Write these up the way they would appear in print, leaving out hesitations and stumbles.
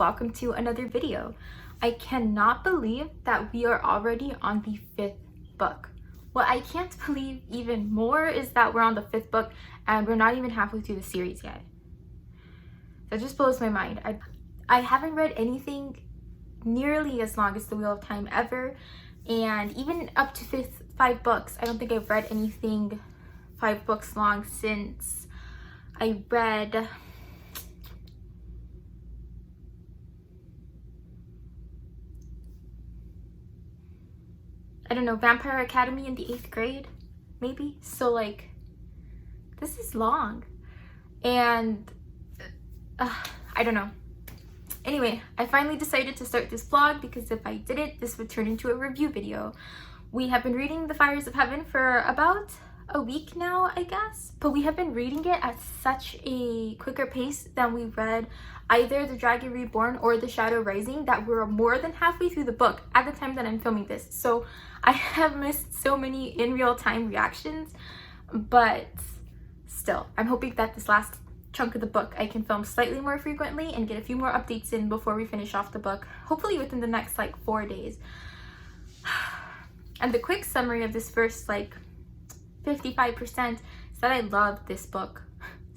welcome to another video. I cannot believe that we are already on the 5th book. What I can't believe even more is that we're on the 5th book and we're not even halfway through the series yet. That just blows my mind. I haven't read anything nearly as long as The Wheel of Time ever, and even up to 5 books, I don't think I've read anything 5 books long since I read I don't know, Vampire Academy in the 8th grade, maybe? So like, this is long. And I don't know. Anyway, I finally decided to start this vlog because if I didn't, this would turn into a review video. We have been reading The Fires of Heaven for about a week now, I guess, but we have been reading it at such a quicker pace than we read either The Dragon Reborn or The Shadow Rising that we're more than halfway through the book at the time that I'm filming this. So I have missed so many in real time reactions, but still, I'm hoping that this last chunk of the book I can film slightly more frequently and get a few more updates in before we finish off the book, hopefully within the next like 4 days. And the quick summary of this first like 55% is that I loved this book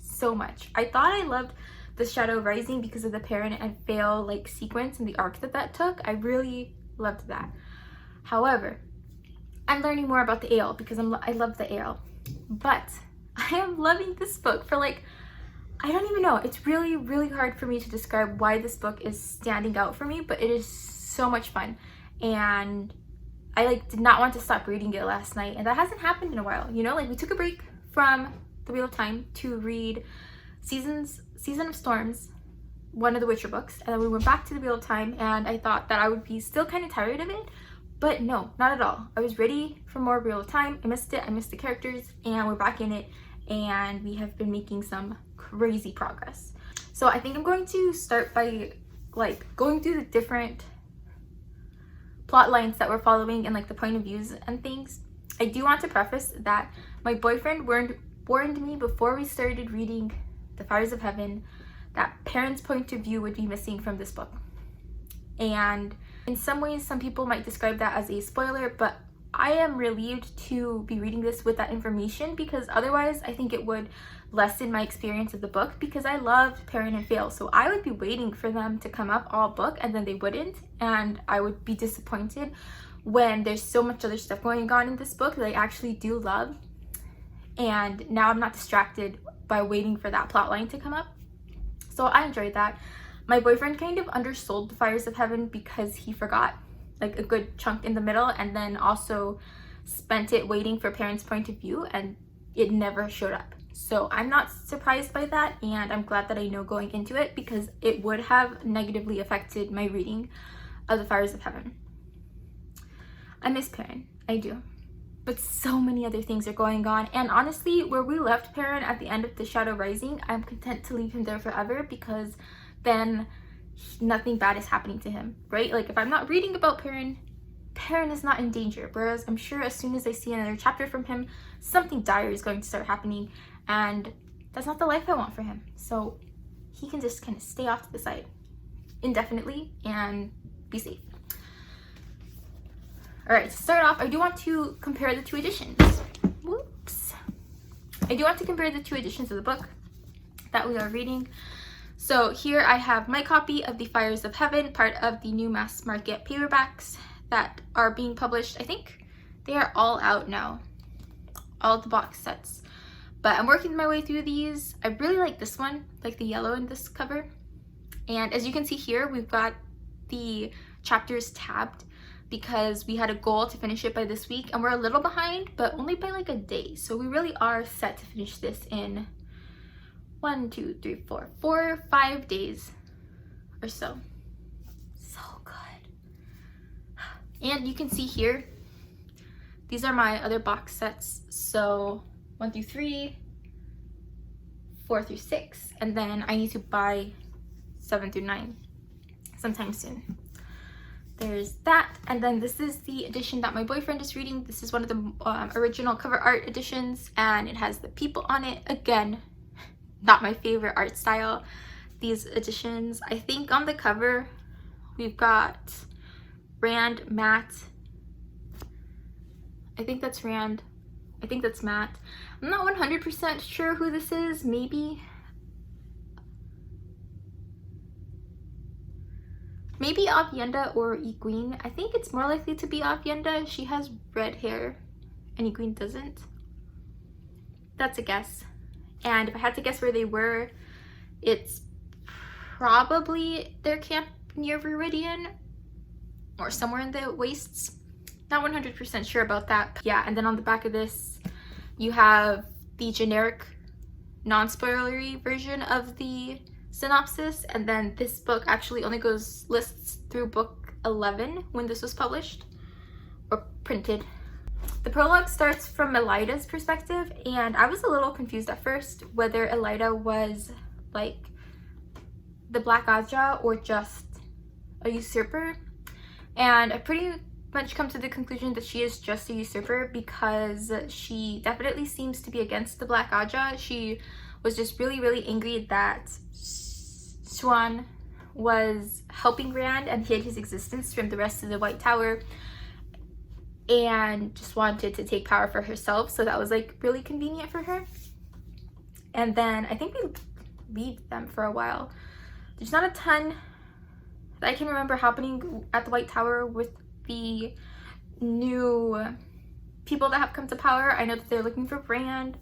so much. I thought I loved The Shadow Rising because of the Perrin and Fail like sequence and the arc that took. I really loved that. However, I'm learning more about the ale because I love the ale, but I am loving this book for like, I don't even know. It's really hard for me to describe why this book is standing out for me, but it is so much fun. And I like did not want to stop reading it last night, and that hasn't happened in a while. You know, like we took a break from The Wheel of Time to read Season of Storms, one of the Witcher books, and then we went back to The Wheel of Time, and I thought that I would be still kind of tired of it, but no, not at all. I was ready for more Wheel of Time. I missed it. I missed the characters, and we're back in it, and we have been making some crazy progress. So I think I'm going to start by like going through the different plot lines that we're following and like the point of views and things. I do want to preface that my boyfriend warned me before we started reading The Fires of Heaven that Perrin's point of view would be missing from this book. And in some ways, some people might describe that as a spoiler, but I am relieved to be reading this with that information because otherwise I think it would lessen my experience of the book because I loved Perrin and Fail. So I would be waiting for them to come up all book and then they wouldn't, and I would be disappointed when there's so much other stuff going on in this book that I actually do love. And now I'm not distracted by waiting for that plot line to come up. So I enjoyed that. My boyfriend kind of undersold The Fires of Heaven because he forgot like a good chunk in the middle and then also spent it waiting for Perrin's point of view and it never showed up. So I'm not surprised by that, and I'm glad that I know going into it because it would have negatively affected my reading of The Fires of Heaven. I miss Perrin, I do. But so many other things are going on, and honestly, where we left Perrin at the end of The Shadow Rising, I'm content to leave him there forever because then nothing bad is happening to him, right? Like if I'm not reading about Perrin, Perrin is not in danger, whereas I'm sure as soon as I see another chapter from him, something dire is going to start happening, and that's not the life I want for him. So he can just kind of stay off to the side indefinitely and be safe. All right, to start off, I do want to compare the 2 editions. Whoops. I do want to compare the 2 editions of the book that we are reading. So here I have my copy of The Fires of Heaven, part of the new mass market paperbacks that are being published. I think they are all out now, all the box sets. But I'm working my way through these. I really like this one, like the yellow in this cover. And as you can see here, we've got the chapters tabbed because we had a goal to finish it by this week, and we're a little behind, but only by like a day. So we really are set to finish this in 4 or 5 days or so. So good. And you can see here, these are my other box sets. So 1 through 3, 4 through 6, and then I need to buy 7 through 9 sometime soon. There's that, and then this is the edition that my boyfriend is reading. This is one of the original cover art editions, and it has the people on it. Again, not my favorite art style. these editions. I think on the cover we've got Rand, Matt. I think that's Rand. I think that's Matt. I'm not 100% sure who this is. Maybe Avienda or Egwene. I think it's more likely to be Avienda. She has red hair and Egwene doesn't. That's a guess. And if I had to guess where they were, it's probably their camp near Viridian or somewhere in the wastes. Not 100% sure about that. Yeah, and then on the back of this, you have the generic, non-spoilery version of the synopsis, and then this book actually only lists through book 11 when this was published or printed. The prologue starts from Elida's perspective, and I was a little confused at first whether Elida was like the Black Aja or just a usurper, and I pretty much come to the conclusion that she is just a usurper because she definitely seems to be against the Black Aja. She was just really angry that Swan was helping Rand and hid his existence from the rest of the White Tower and just wanted to take power for herself, so that was like really convenient for her. And then I think we leave them for a while. There's not a ton that I can remember happening at the White Tower with the new people that have come to power. I know that they're looking for Rand,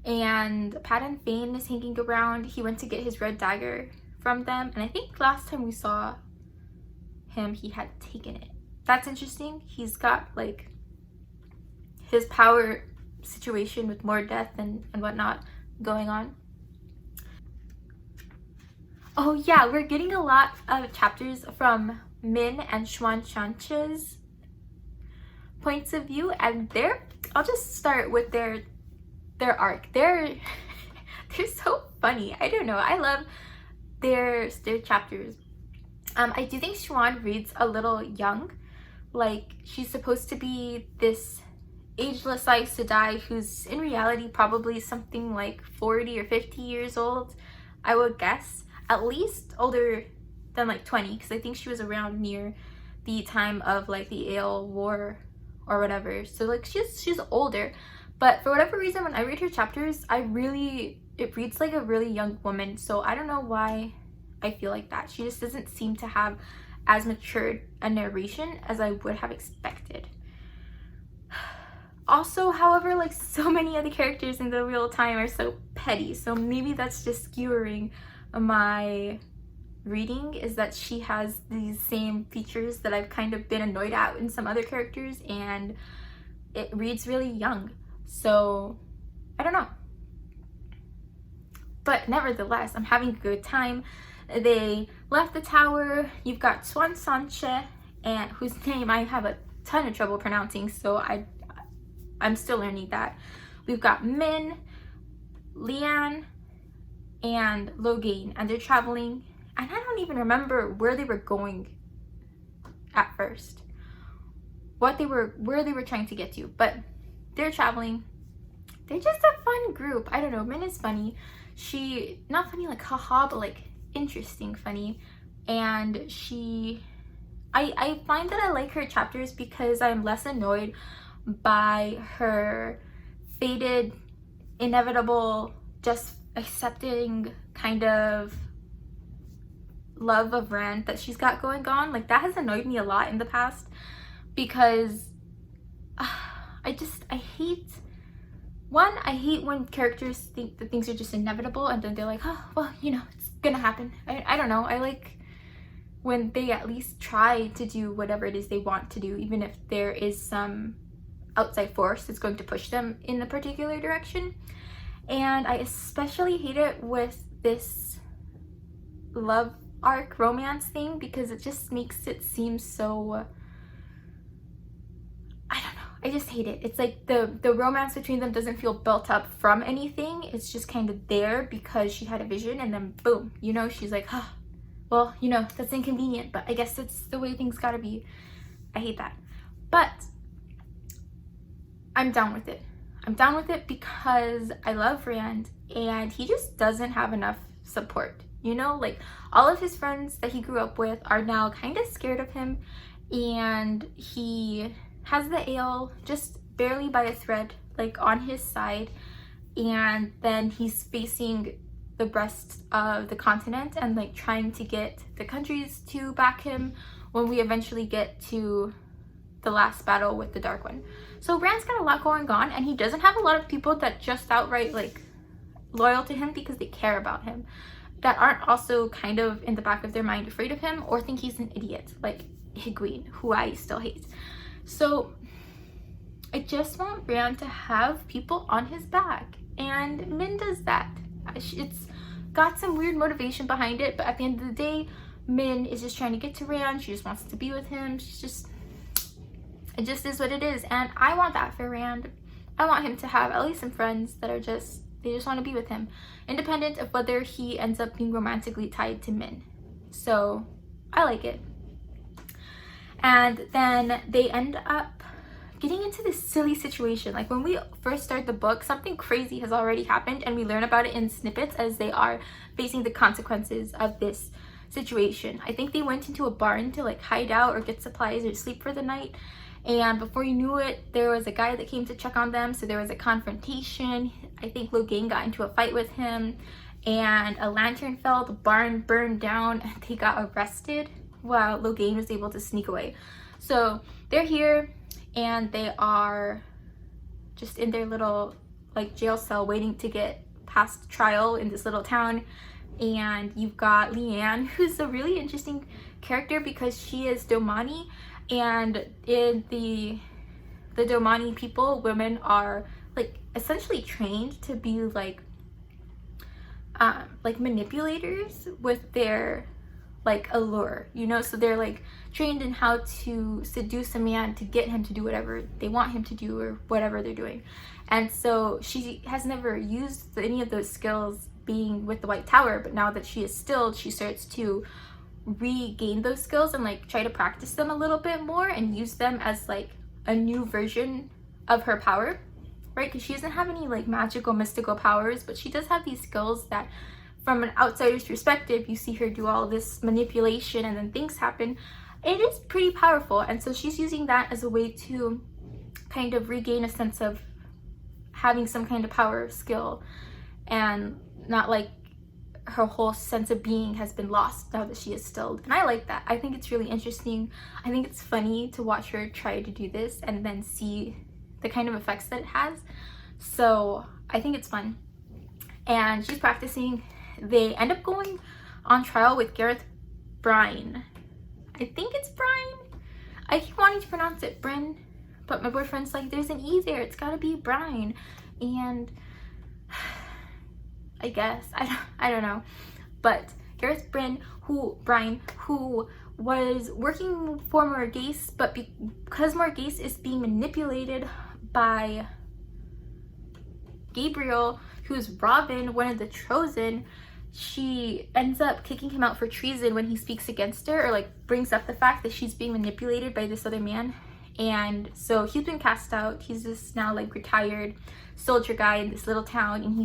and Padan Fain is hanging around. He went to get his red dagger from them, and I think last time we saw him he had taken it. That's interesting. He's got like his power situation with more death and whatnot going on. Oh yeah, we're getting a lot of chapters from Min and Xuanshanche's points of view, and I'll just start with their arc. They're so funny. I don't know. I love their chapters. I do think Xuan reads a little young. Like, she's supposed to be this ageless Aes Sedai who's in reality probably something like 40 or 50 years old, I would guess. At least older than like 20, because I think she was around near the time of like the Ale War or whatever. So like she's older, but for whatever reason when I read her chapters, it reads like a really young woman. So I don't know why I feel like that. She just doesn't seem to have as matured a narration as I would have expected. Also, however, like so many of the characters in the real time are so petty, so maybe that's just skewering my reading, is that she has these same features that I've kind of been annoyed at in some other characters, and it reads really young. So I don't know, but nevertheless I'm having a good time. They left the tower. You've got Xuanshanche, and whose name I have a ton of trouble pronouncing, so I'm still learning that. We've got Min, Lian, and Logain, and they're traveling, and I don't even remember where they were going at first, where they were trying to get to, but they're traveling. They're just a fun group. I don't know, Min is funny. She, not funny like haha, but like interesting funny, and I find that I like her chapters because I'm less annoyed by her fated, inevitable, just accepting kind of love of Rand that she's got going on. Like, that has annoyed me a lot in the past, because I hate when characters think that things are just inevitable and then they're like, oh well, you know, it's gonna happen. I don't know, I like when they at least try to do whatever it is they want to do, even if there is some outside force that's going to push them in a particular direction. And I especially hate it with this love arc romance thing, because it just makes it seem so, I don't know, I just hate it. It's like the romance between them doesn't feel built up from anything. It's just kind of there because she had a vision, and then boom, you know, she's like, oh, well, you know, that's inconvenient, but I guess that's the way things gotta be. I hate that. But I'm down with it. I'm down with it because I love Rand, and he just doesn't have enough support. you know? Like, all of his friends that he grew up with are now kind of scared of him, and he has the ale just barely by a thread, like on his side, and then he's facing the rest of the continent and like trying to get the countries to back him when we eventually get to the last battle with the Dark One. So Rand's got a lot going on, and he doesn't have a lot of people that just outright like loyal to him because they care about him, that aren't also kind of in the back of their mind afraid of him or think he's an idiot, like Higuin, who I still hate. So I just want Rand to have people on his back, and Min does that. It's got some weird motivation behind it, but at the end of the day, Min is just trying to get to Rand. She just wants to be with him. It just is what it is, and I want that for Rand. I want him to have at least some friends that are they just want to be with him, independent of whether he ends up being romantically tied to Min. So I like it. And then they end up getting into this silly situation. Like, when we first start the book, something crazy has already happened, and we learn about it in snippets as they are facing the consequences of this situation. I think they went into a barn to like hide out or get supplies or sleep for the night, and before you knew it, there was a guy that came to check on them, so there was a confrontation. I think Logain got into a fight with him, and a lantern fell, the barn burned down, and they got arrested while Logain was able to sneak away. So they're here, and they are just in their little like jail cell waiting to get past trial in this little town. And you've got Leanne, who's a really interesting character because she is Domani, and in the Domani people, women are like essentially trained to be like manipulators with their like allure, you know? So they're like trained in how to seduce a man to get him to do whatever they want him to do or whatever they're doing. And so she has never used any of those skills being with the White Tower, but now that she is stilled, she starts to regain those skills and like try to practice them a little bit more and use them as like a new version of her power, right? Because she doesn't have any like magical mystical powers, but she does have these skills that from an outsider's perspective, you see her do all this manipulation and then things happen. It is pretty powerful, and so she's using that as a way to kind of regain a sense of having some kind of power skill, and not like her whole sense of being has been lost now that she is stilled. And I like that. I think it's really interesting. I think it's funny to watch her try to do this and then see the kind of effects that it has. So I think it's fun. And she's practicing. They end up going on trial with Gareth Brine. I think it's Brine. I keep wanting to pronounce it Bryn, but my boyfriend's like, there's an E there, it's gotta be Brine. And I guess, I don't know. But Gareth Brine, who was working for Morghese, but because Morghese is being manipulated by Gabriel, who's Robin, one of the Chosen, she ends up kicking him out for treason when he speaks against her, or like brings up the fact that she's being manipulated by this other man. And so he's been cast out. He's this now like retired soldier guy in this little town, and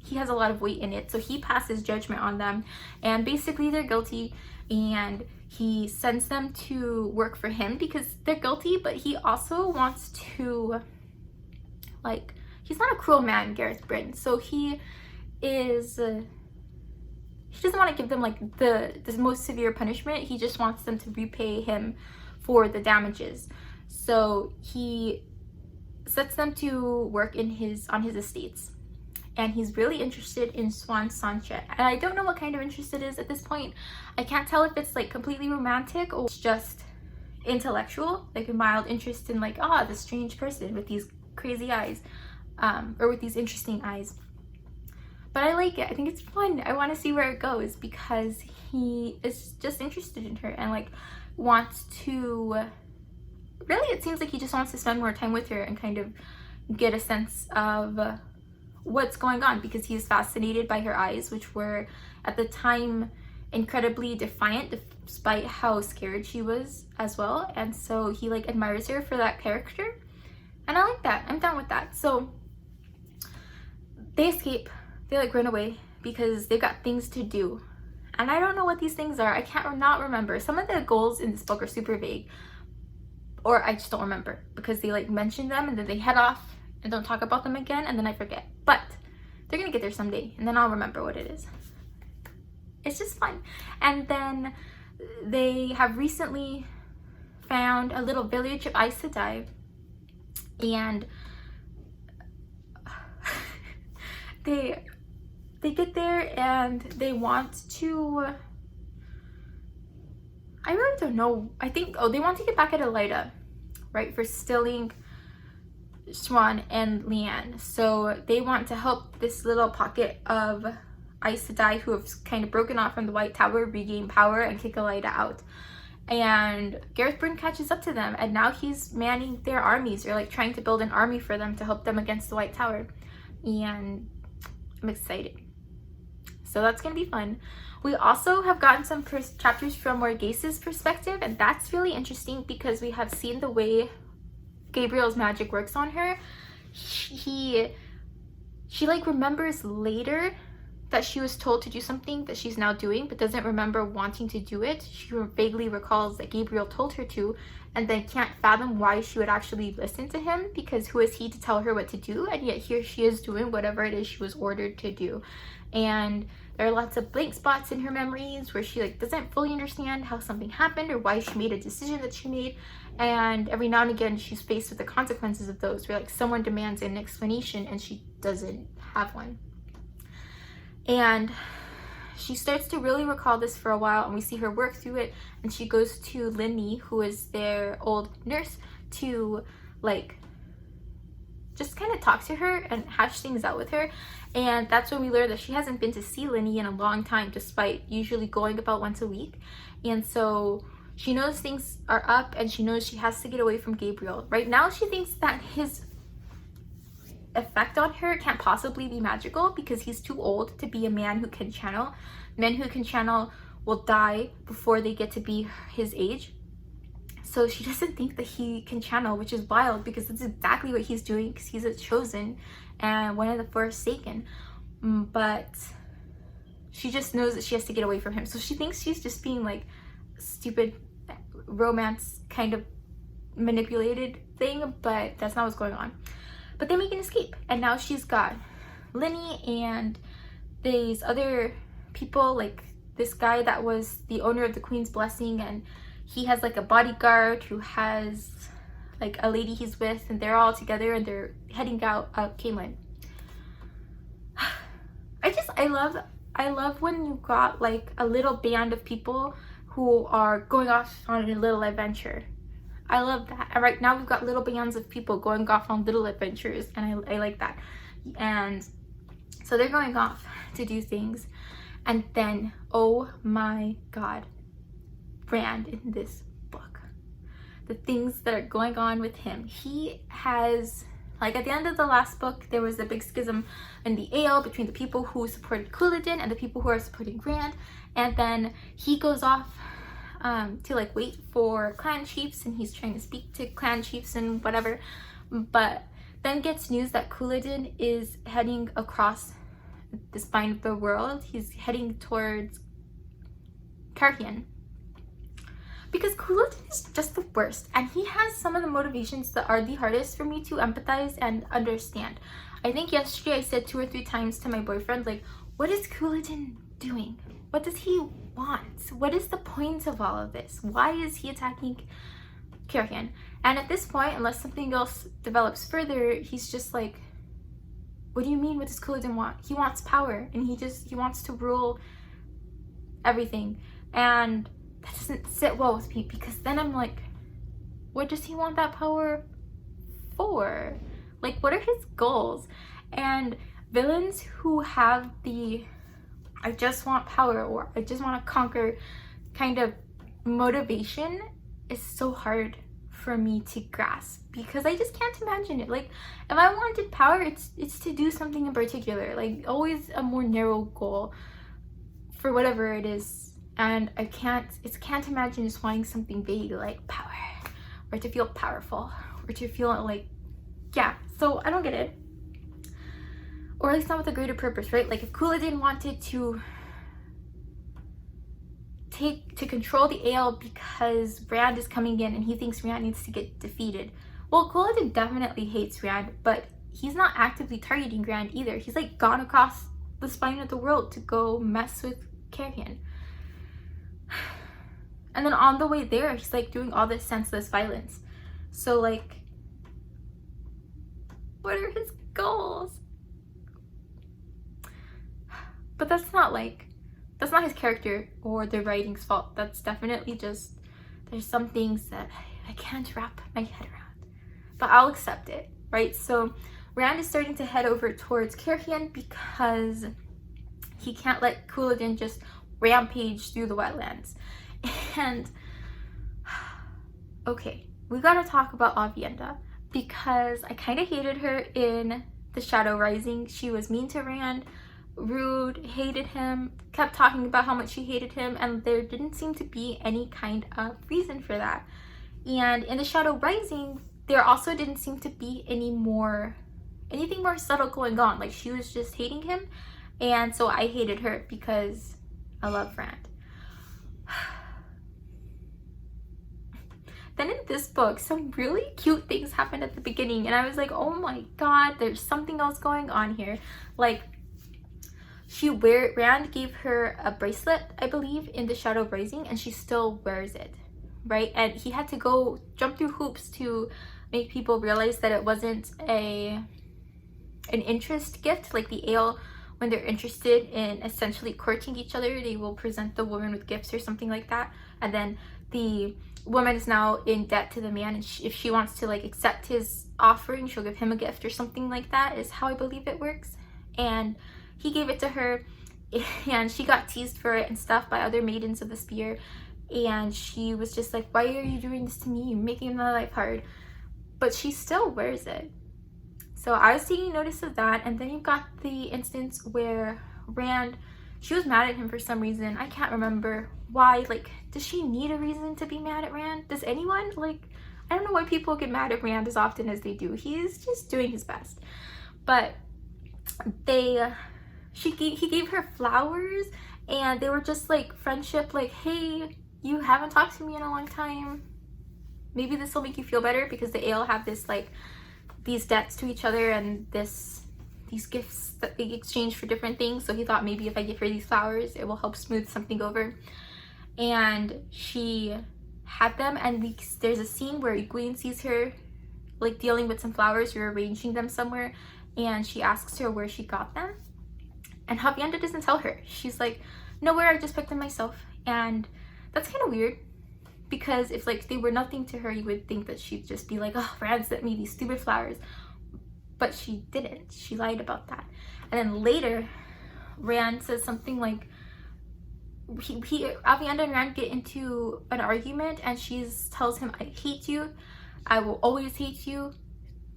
he has a lot of weight in it, so he passes judgment on them, and basically they're guilty, and he sends them to work for him because they're guilty, but he also wants to, like, he's not a cruel man, Gareth Bryn, so he doesn't want to give them like the most severe punishment. He just wants them to repay him for the damages. So he sets them to work on his estates, and he's really interested in Swan Sanche. And I don't know what kind of interest it is at this point. I can't tell if it's like completely romantic or it's just intellectual, like a mild interest in like, this strange person with these crazy eyes, or with these interesting eyes. But I like it. I think it's fun. I want to see where it goes because he is just interested in her and like wants to, really it seems like he just wants to spend more time with her and kind of get a sense of what's going on, because he's fascinated by her eyes, which were at the time incredibly defiant despite how scared she was as well. And so he like admires her for that character, and I like that. I'm down with that. So they escape. They like run away because they've got things to do. And I don't know what these things are. I can't not remember. Some of the goals in this book are super vague. Or I just don't remember because they like mention them and then they head off and don't talk about them again and then I forget. But they're gonna get there someday and then I'll remember what it is. It's just fun. And then they have recently found a little village of Aes Sedai, and they get there and they want to, I really don't know, I think, oh, they want to get back at Elida, right, for stealing Siuan and Leanne. So they want to help this little pocket of Aes Sedai who have kind of broken off from the White Tower regain power and kick Elida out. And Gareth Bryn catches up to them and now he's manning their armies, or like trying to build an army for them to help them against the White Tower. And I'm excited. So that's gonna be fun. We also have gotten some chapters from Morgase's perspective, and that's really interesting because we have seen the way Gabriel's magic works on her. She like remembers later that she was told to do something that she's now doing, but doesn't remember wanting to do it. She vaguely recalls that Gabriel told her to, and then can't fathom why she would actually listen to him, because who is he to tell her what to do? And yet here she is doing whatever it is she was ordered to do. And there are lots of blank spots in her memories where she like doesn't fully understand how something happened or why she made a decision that she made. And every now and again she's faced with the consequences of those, where like someone demands an explanation and she doesn't have one. And she starts to really recall this for a while, and we see her work through it, and she goes to Linny, who is their old nurse, to like just kind of talk to her and hash things out with her. And that's when we learn that she hasn't been to see Linny in a long time, despite usually going about once a week. And so she knows things are up, and she knows she has to get away from Gabriel. Right now she thinks that his effect on her can't possibly be magical because he's too old to be a man who can channel. Men who can channel will die before they get to be his age. So she doesn't think that he can channel, which is wild because that's exactly what he's doing, because he's a chosen and one of the Forsaken. But she just knows that she has to get away from him. So she thinks she's just being like stupid romance kind of manipulated thing, but that's not what's going on. But they make an escape, and now she's got Linny and these other people, like this guy that was the owner of the Queen's Blessing, and he has like a bodyguard who has like a lady he's with, and they're all together and they're heading out of Camelin. I love when you got like a little band of people who are going off on a little adventure. I love that. And right now we've got little bands of people going off on little adventures, and I like that. And so they're going off to do things, and then, oh my god, Brand in this book, the things that are going on with him. He has, like at the end of the last book, there was a big schism in the Ale between the people who supported Couladin and the people who are supporting Brand, and then he goes off to like wait for clan chiefs, and he's trying to speak to clan chiefs and whatever, but then gets news that Couladin is heading across the spine of the world. He's heading towards Carhian, because Couladin is just the worst, and he has some of the motivations that are the hardest for me to empathize and understand. I think yesterday I said 2 or 3 times to my boyfriend, like, what is Couladin doing? What does he want? What is the point of all of this? Why is he attacking Carhian? And at this point, unless something else develops further, he's just like, what do you mean, what does Couladin want? He wants power, and he wants to rule everything. And that doesn't sit well with me, because then I'm like, what does he want that power for? Like, what are his goals? And villains who have the I just want power, or I just want to conquer kind of motivation is so hard for me to grasp, because I just can't imagine it. Like, if I wanted power, it's to do something in particular, like always a more narrow goal for whatever it is. And I can't imagine just wanting something vague like power, or to feel powerful, or to feel like, yeah. So I don't get it. or at least not with a greater purpose, right? Like if Couladin wanted to control the Ale because Rand is coming in and he thinks Rand needs to get defeated. Well, Couladin definitely hates Rand, but he's not actively targeting Rand either. He's like gone across the spine of the world to go mess with Carrion. And then on the way there, he's like doing all this senseless violence. So like, what are his goals? But that's not his character or the writing's fault. That's definitely just, there's some things that I can't wrap my head around. But I'll accept it, right? So Rand is starting to head over towards Carrion because he can't let Couladin just rampage through the wetlands. And okay, we gotta talk about Aviendha because I kind of hated her in The Shadow Rising. She was mean to Rand, rude, hated him, kept talking about how much she hated him, and there didn't seem to be any kind of reason for that. And in The Shadow Rising, there also didn't seem to be anything more subtle going on. Like she was just hating him, and so I hated her because I love Rand. Then in this book, some really cute things happened at the beginning, and I was like, oh my god, there's something else going on here. Like, Rand gave her a bracelet, I believe, in The Shadow Rising, and she still wears it, right? And he had to go jump through hoops to make people realize that it wasn't an interest gift. Like the Ale, when they're interested in essentially courting each other, they will present the woman with gifts or something like that, and then the woman is now in debt to the man, and if she wants to like accept his offering, she'll give him a gift or something like that, is how I believe it works. And he gave it to her, and she got teased for it and stuff by other maidens of the spear, and she was just like, why are you doing this to me? You're making my life hard. But she still wears it. So I was taking notice of that. And then you've got the instance where Rand, she was mad at him for some reason. I can't remember why. Like, does she need a reason to be mad at Rand? Does anyone? Like, I don't know why people get mad at Rand as often as they do. He's just doing his best. But he gave her flowers, and they were just like friendship, like, hey, you haven't talked to me in a long time. Maybe this will make you feel better, because the Ale have this like these debts to each other and these gifts that they exchange for different things. So he thought maybe if I give her these flowers, it will help smooth something over. And she had them, and there's a scene where Egwene sees her like dealing with some flowers, rearranging them somewhere, and she asks her where she got them, and Aviendha doesn't tell her. She's like, nowhere, I just picked them myself. And that's kind of weird, because if like they were nothing to her, you would think that she'd just be like, oh, Rand sent me these stupid flowers. But she didn't. She lied about that. And then later, Rand says something like, Aviendha and Rand get into an argument, and she tells him, I hate you. I will always hate you.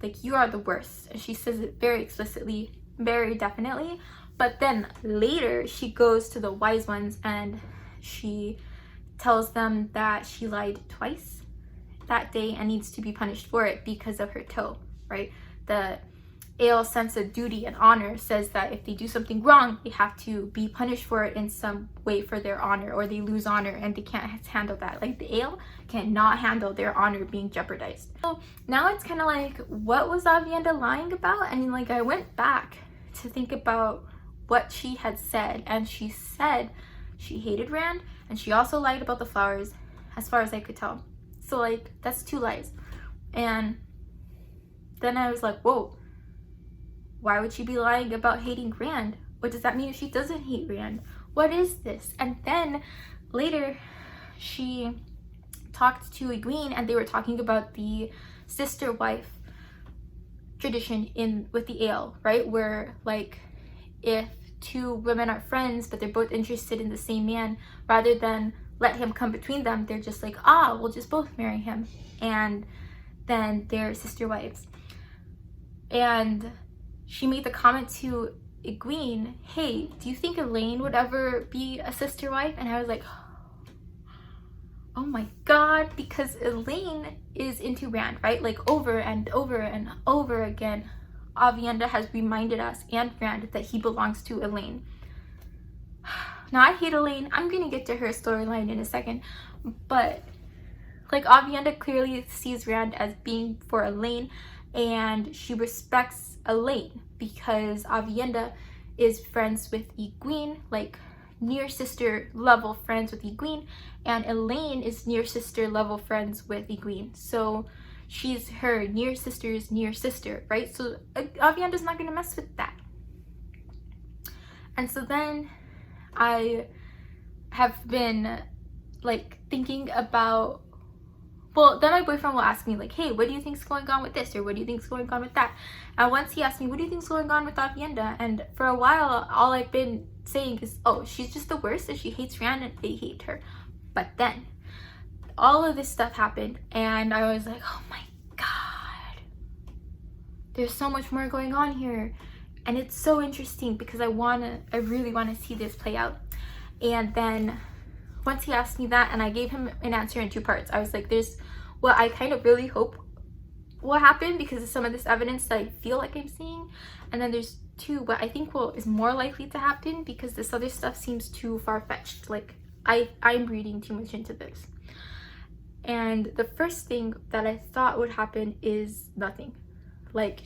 Like, you are the worst. And she says it very explicitly, very definitely. But then later, she goes to the wise ones, and she tells them that she lied twice that day and needs to be punished for it because of her toe, right? The Ale sense of duty and honor says that if they do something wrong, they have to be punished for it in some way for their honor, or they lose honor, and they can't handle that. Like, the Ale cannot handle their honor being jeopardized. So now it's kind of like, what was Aviendha lying about? And like, I went back to think about what she had said, and she said she hated Rand, and she also lied about the flowers, as far as I could tell. So like, that's 2 lies. And then I was like, whoa, why would she be lying about hating Rand? What does that mean if she doesn't hate Rand? What is this? And then later, she talked to Egwene, and they were talking about the sister-wife tradition with the Ale, right? Where like, if 2 women are friends, but they're both interested in the same man, rather than let him come between them, they're just like, we'll just both marry him. And then they're sister wives. And she made the comment to Egwene, hey, do you think Elaine would ever be a sister wife? And I was like, oh my god, because Elaine is into Rand, right? Like, over and over and over again. Avienda has reminded us and Rand that he belongs to Elaine. Now, I hate Elaine. I'm gonna get to her storyline in a second, but like, Avienda clearly sees Rand as being for Elaine, and she respects Elaine because Avienda is friends with Egwene, like near sister level friends with Egwene, and Elaine is near sister level friends with Egwene. So she's her near sister's near sister, right? So Avienda's not gonna mess with that. And so then I have been like thinking about, well, then my boyfriend will ask me like, hey, what do you think's going on with this, or what do you think's going on with that? And once he asked me, what do you think's going on with Avienda? And for a while, all I've been saying is, oh, she's just the worst and she hates Rand and they hate her. But then all of this stuff happened and I was like, oh my god, there's so much more going on here. And it's so interesting because I really want to see this play out. And then once he asked me that, and I gave him an answer in 2 parts. I was like, there's what I kind of really hope will happen because of some of this evidence that I feel like I'm seeing. And then there's 2 what I think is more likely to happen because this other stuff seems too far-fetched. Like, I'm reading too much into this. And the first thing that I thought would happen is nothing. Like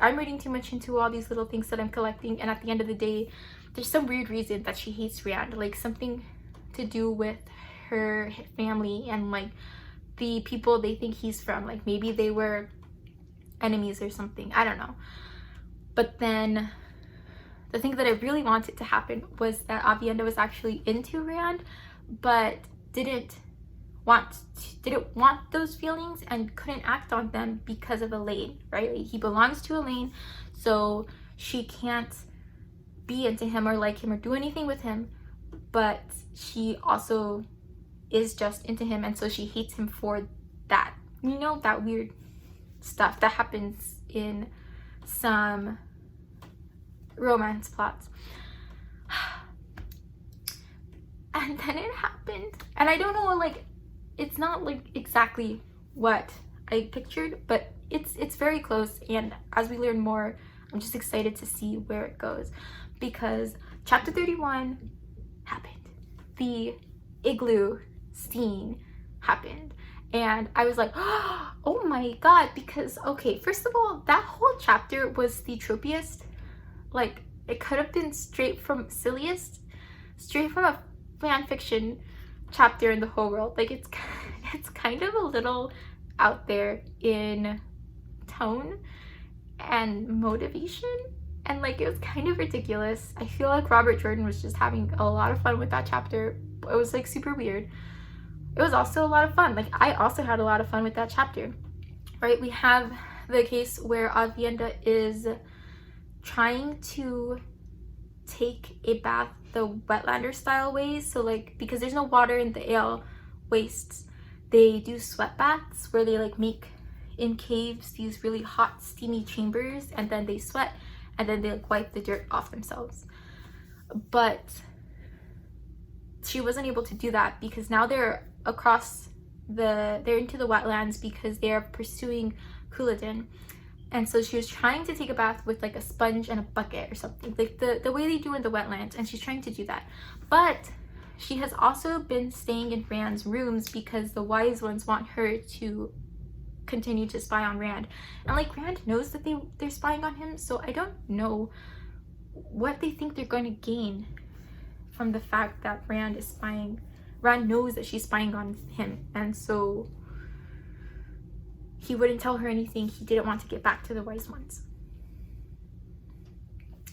I'm reading too much into all these little things that I'm collecting, and at the end of the day, there's some weird reason that she hates Rand, like something to do with her family and like the people they think he's from, like maybe they were enemies or something, I don't know. But then the thing that I really wanted to happen was that Avienda was actually into Rand but didn't want those feelings and couldn't act on them because of Elaine, right? Like, he belongs to Elaine, so she can't be into him or like him or do anything with him, but she also is just into him, and so she hates him for that. You know, that weird stuff that happens in some romance plots. And then it happened, and I don't know, like, it's not like exactly what I pictured, but it's very close. And as we learn more, I'm just excited to see where it goes, because chapter 31 happened. The igloo scene happened, and I was like, oh my god, because okay, first of all, that whole chapter was the tropiest. Like, it could have been straight from silliest, straight from a fan fiction chapter in the whole world. Like, it's kind of a little out there in tone and motivation, and like, it was kind of ridiculous. I feel like Robert Jordan was just having a lot of fun with that chapter. It was like super weird. It was also a lot of fun. Like, I also had a lot of fun with that chapter, right? We have the case where Avienda is trying to take a bath the wetlander style ways. So like, because there's no water in the ale wastes, they do sweat baths where they like make in caves these really hot steamy chambers, and then they sweat, and then they like wipe the dirt off themselves. But she wasn't able to do that because now they're into the wetlands because they're pursuing Couladin. And so she was trying to take a bath with like a sponge and a bucket or something, like the way they do in the wetlands, and she's trying to do that. But she has also been staying in Rand's rooms because the wise ones want her to continue to spy on Rand. And like, Rand knows that they're spying on him, so I don't know what they think they're going to gain from the fact that Rand is spying. Rand knows that she's spying on him, and so he wouldn't tell her anything. He didn't want to get back to the wise ones.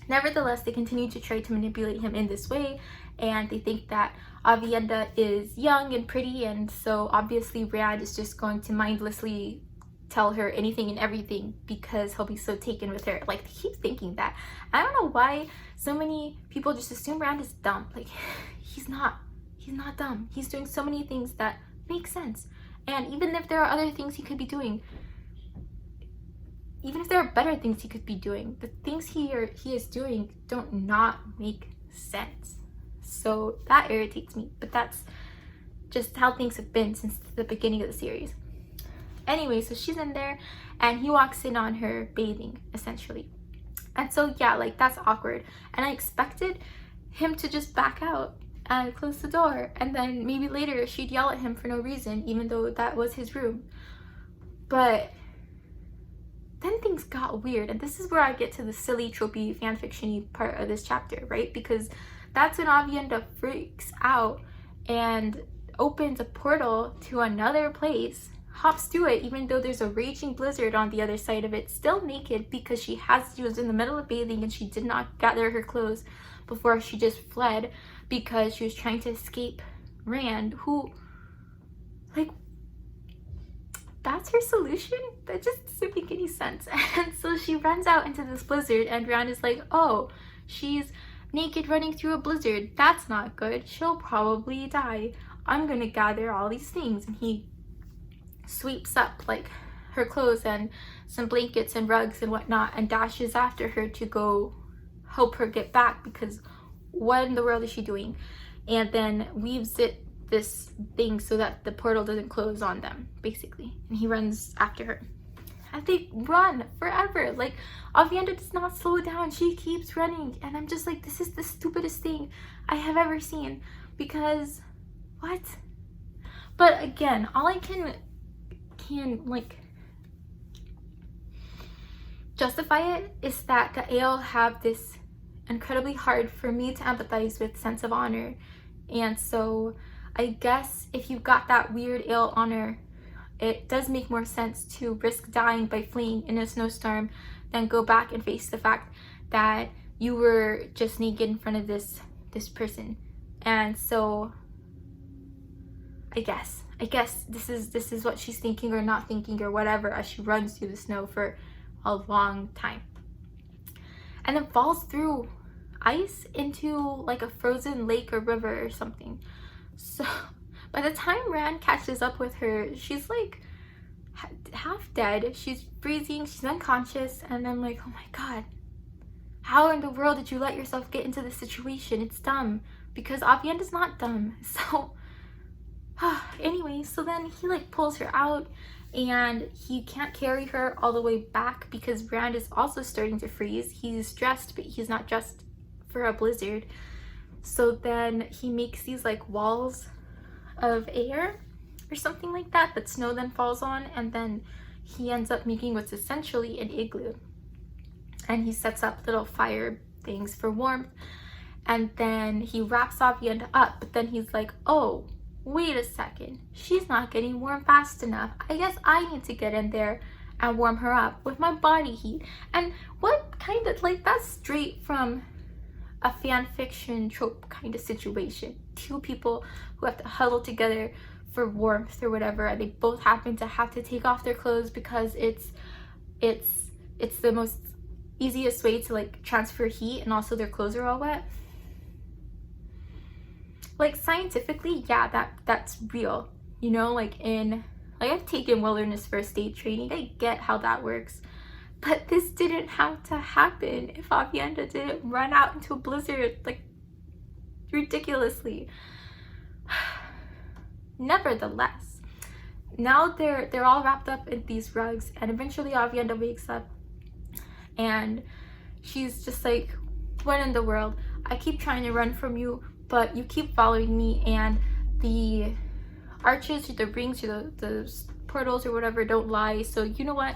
Nevertheless, they continue to try to manipulate him in this way, and they think that Avienda is young and pretty, and so obviously Rand is just going to mindlessly tell her anything and everything because he'll be so taken with her. Like, they keep thinking that. I don't know why so many people just assume Rand is dumb. Like, he's not dumb. He's doing so many things that make sense. And even if there are other things he could be doing, even if there are better things he could be doing, the things he is doing don't not make sense. So that irritates me, but that's just how things have been since the beginning of the series. Anyway, so she's in there and he walks in on her bathing, essentially. And so yeah, like that's awkward. And I expected him to just back out and close the door, and then maybe later she'd yell at him for no reason, even though that was his room. But then things got weird, and this is where I get to the silly, tropey, fanfiction-y part of this chapter, right? Because that's when Avienda freaks out and opens a portal to another place, hops through it even though there's a raging blizzard on the other side of it, still naked because she was in the middle of bathing and she did not gather her clothes before she just fled because she was trying to escape Rand, who, like, that's her solution? That just doesn't make any sense. And so she runs out into this blizzard and Rand is like, oh, she's naked running through a blizzard. That's not good. She'll probably die. I'm gonna gather all these things. And he sweeps up like her clothes and some blankets and rugs and whatnot and dashes after her to go help her get back, because what in the world is she doing? And then weaves this thing so that the portal doesn't close on them, basically. And he runs after her. And they run forever. Like, Avienda does not slow down. She keeps running. And I'm just like, this is the stupidest thing I have ever seen. Because, what? But again, all I can like justify it is that the Ale have this incredibly hard for me to empathize with sense of honor. And so I guess if you've got that weird Ale honor, it does make more sense to risk dying by fleeing in a snowstorm than go back and face the fact that you were just naked in front of this person. And so I guess this is what she's thinking or not thinking or whatever as she runs through the snow for a long time. And then falls through ice into like a frozen lake or river or something. So by the time Rand catches up with her, she's like half dead. She's freezing, she's unconscious, and I'm like, oh my god, how in the world did you let yourself get into this situation? It's dumb, because Avienda's not dumb. So anyway, so then he like pulls her out and he can't carry her all the way back because Rand is also starting to freeze. He's dressed, but he's not dressed for a blizzard. So then he makes these like walls of air or something like that snow then falls on, and then he ends up making what's essentially an igloo. And he sets up little fire things for warmth, and then he wraps Avienda up, but then he's like, oh, wait a second, she's not getting warm fast enough. I guess I need to get in there and warm her up with my body heat. And what kind of, like, that's straight from a fan fiction trope kind of situation. Two people who have to huddle together for warmth or whatever, and they both happen to have to take off their clothes because it's the most easiest way to like transfer heat, and also their clothes are all wet. Like, scientifically, yeah, that's real, you know, like I've taken wilderness first aid training. I get how that works, but this didn't have to happen if Avienda didn't run out into a blizzard like ridiculously. Nevertheless, now they're all wrapped up in these rugs, and eventually Avienda wakes up and she's just like, what in the world? I keep trying to run from you, but you keep following me, and the arches or the rings or the portals or whatever don't lie, so you know what,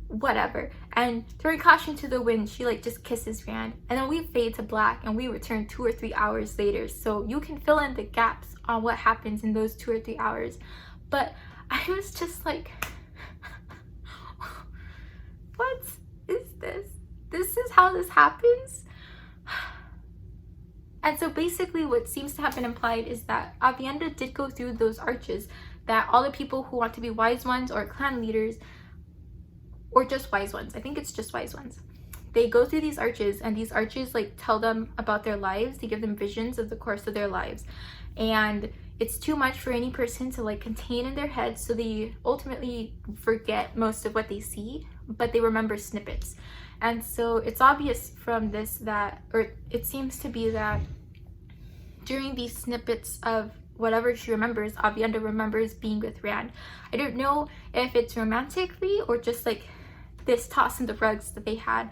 whatever. And throwing caution to the wind, she like just kisses Rand, and then we fade to black and we return 2 or 3 hours later, so you can fill in the gaps on what happens in those 2 or 3 hours. But I was just like, what is this? This is how this happens? And so basically what seems to have been implied is that Avienda did go through those arches, that all the people who want to be wise ones or clan leaders, or just wise ones, I think it's just wise ones, they go through these arches, and these arches like tell them about their lives. They give them visions of the course of their lives, and it's too much for any person to like contain in their head, so they ultimately forget most of what they see, but they remember snippets. And so it's obvious from this that, or it seems to be that during these snippets of whatever she remembers, Avienda remembers being with Rand. I don't know if it's romantically or just like this toss in the rugs that they had,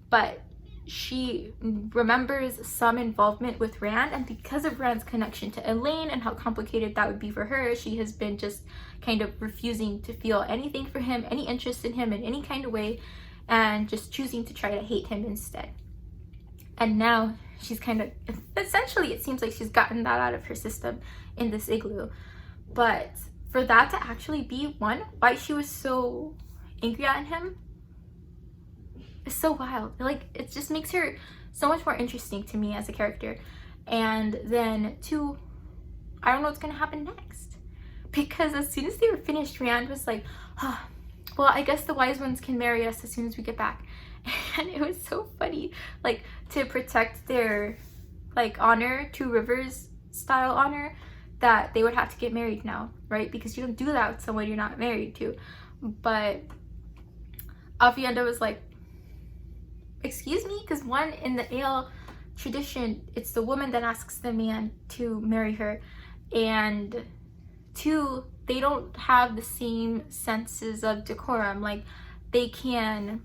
but she remembers some involvement with Rand, and because of Rand's connection to Elaine and how complicated that would be for her, she has been just kind of refusing to feel anything for him, any interest in him in any kind of way, and just choosing to try to hate him instead. And now she's kind of, essentially it seems like she's gotten that out of her system in this igloo. But for that to actually be why she was so angry at him, it's so wild. Like, it just makes her so much more interesting to me as a character. And then two, I don't know what's gonna happen next, because as soon as they were finished, Rand was like, oh, well, I guess the wise ones can marry us as soon as we get back. And it was so funny, like, to protect their like honor, Two Rivers style honor, that they would have to get married now, right? Because you don't do that with someone you're not married to. But Avienda was like, excuse me? Because one, in the Ale tradition, it's the woman that asks the man to marry her, and two, they don't have the same senses of decorum. Like, they can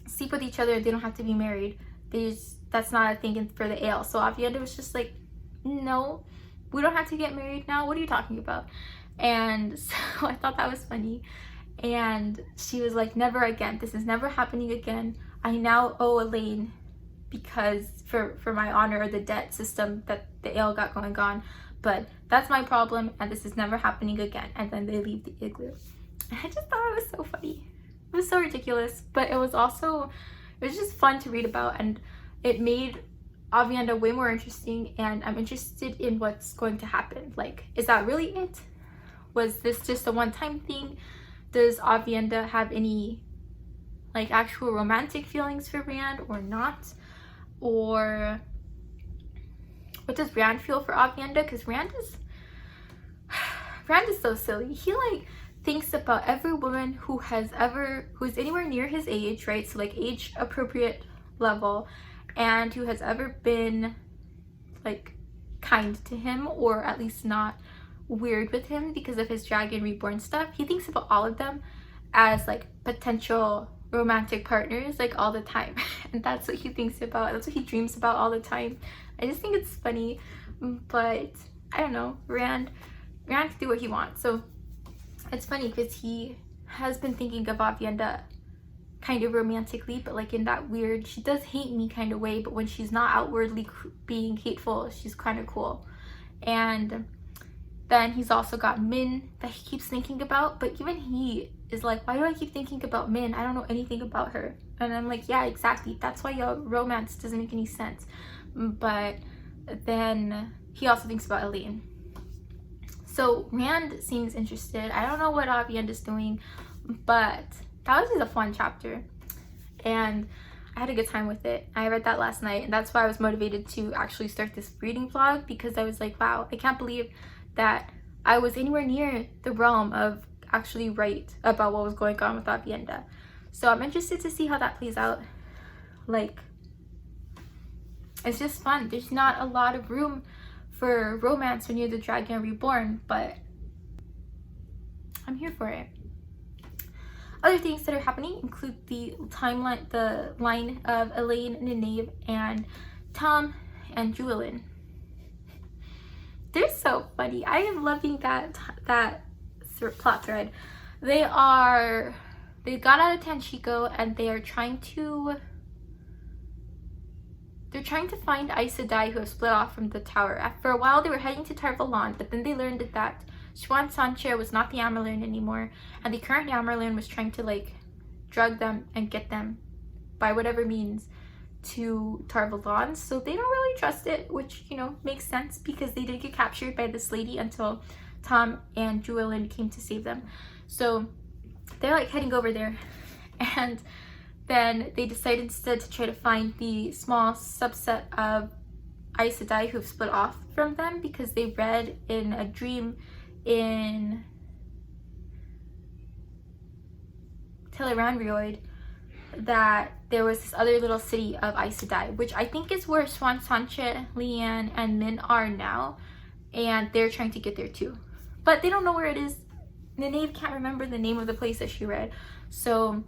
sleep with each other, they don't have to be married. That's not a thing for the Ale. So Avienda was just like, no, we don't have to get married now, what are you talking about? And so I thought that was funny. And she was like, never again, this is never happening again. I now owe Elaine because for my honor, the debt system that the Ale got going on, but that's my problem and this is never happening again. And then they leave the igloo. And I just thought it was so funny. It was so ridiculous, but it was just fun to read about, and it made Avienda way more interesting, and I'm interested in what's going to happen. Like, is that really it? Was this just a one-time thing? Does Avienda have any like actual romantic feelings for Rand or not? Or what does Rand feel for Avienda? Because Rand is so silly. He like thinks about every woman who's anywhere near his age, right? So like age appropriate level, and who has ever been like kind to him, or at least not weird with him because of his Dragon Reborn stuff. He thinks about all of them as like potential romantic partners, like all the time. And that's what he thinks about, that's what he dreams about all the time. I just think it's funny, but I don't know, Rand can do what he wants. So it's funny because he has been thinking of Avienda kind of romantically, but like in that weird, she does hate me kind of way, but when she's not outwardly being hateful, she's kind of cool. And then he's also got Min that he keeps thinking about, but even he is like, why do I keep thinking about Min? I don't know anything about her. And I'm like, yeah, exactly, that's why your romance doesn't make any sense. But then he also thinks about Elaine. So Rand seems interested. I don't know what Avienda's doing, but that was just a fun chapter, and I had a good time with it. I read that last night, and that's why I was motivated to actually start this reading vlog, because I was like, wow, I can't believe that I was anywhere near the realm of actually write about what was going on with Avienda. So I'm interested to see how that plays out. Like, it's just fun. There's not a lot of room for romance when you're the Dragon Reborn, but I'm here for it. Other things that are happening include the line of Elaine, Nynaeve, and Tom and Julian. They're so funny. I am loving that plot thread. They got out of Tanchico, and they're trying to find Aes Sedai, who have split off from the tower. For a while they were heading to Tar Valon, but then they learned that Siuan Sanche was not the Amyrlin anymore, and the current Amyrlin was trying to like drug them and get them by whatever means to Tar Valon. So they don't really trust it, which, you know, makes sense because they did get captured by this lady until Tom and Julian came to save them. So they're like heading over there, and then they decided instead to try to find the small subset of Aes Sedai who have split off from them, because they read in a dream in Tel'aran'rhiod that there was this other little city of Aes Sedai, which I think is where Siuan Sanche, Leanne, and Min are now. and they're trying to get there too. But they don't know where it is. Nynaeve can't remember the name of the place that she read. So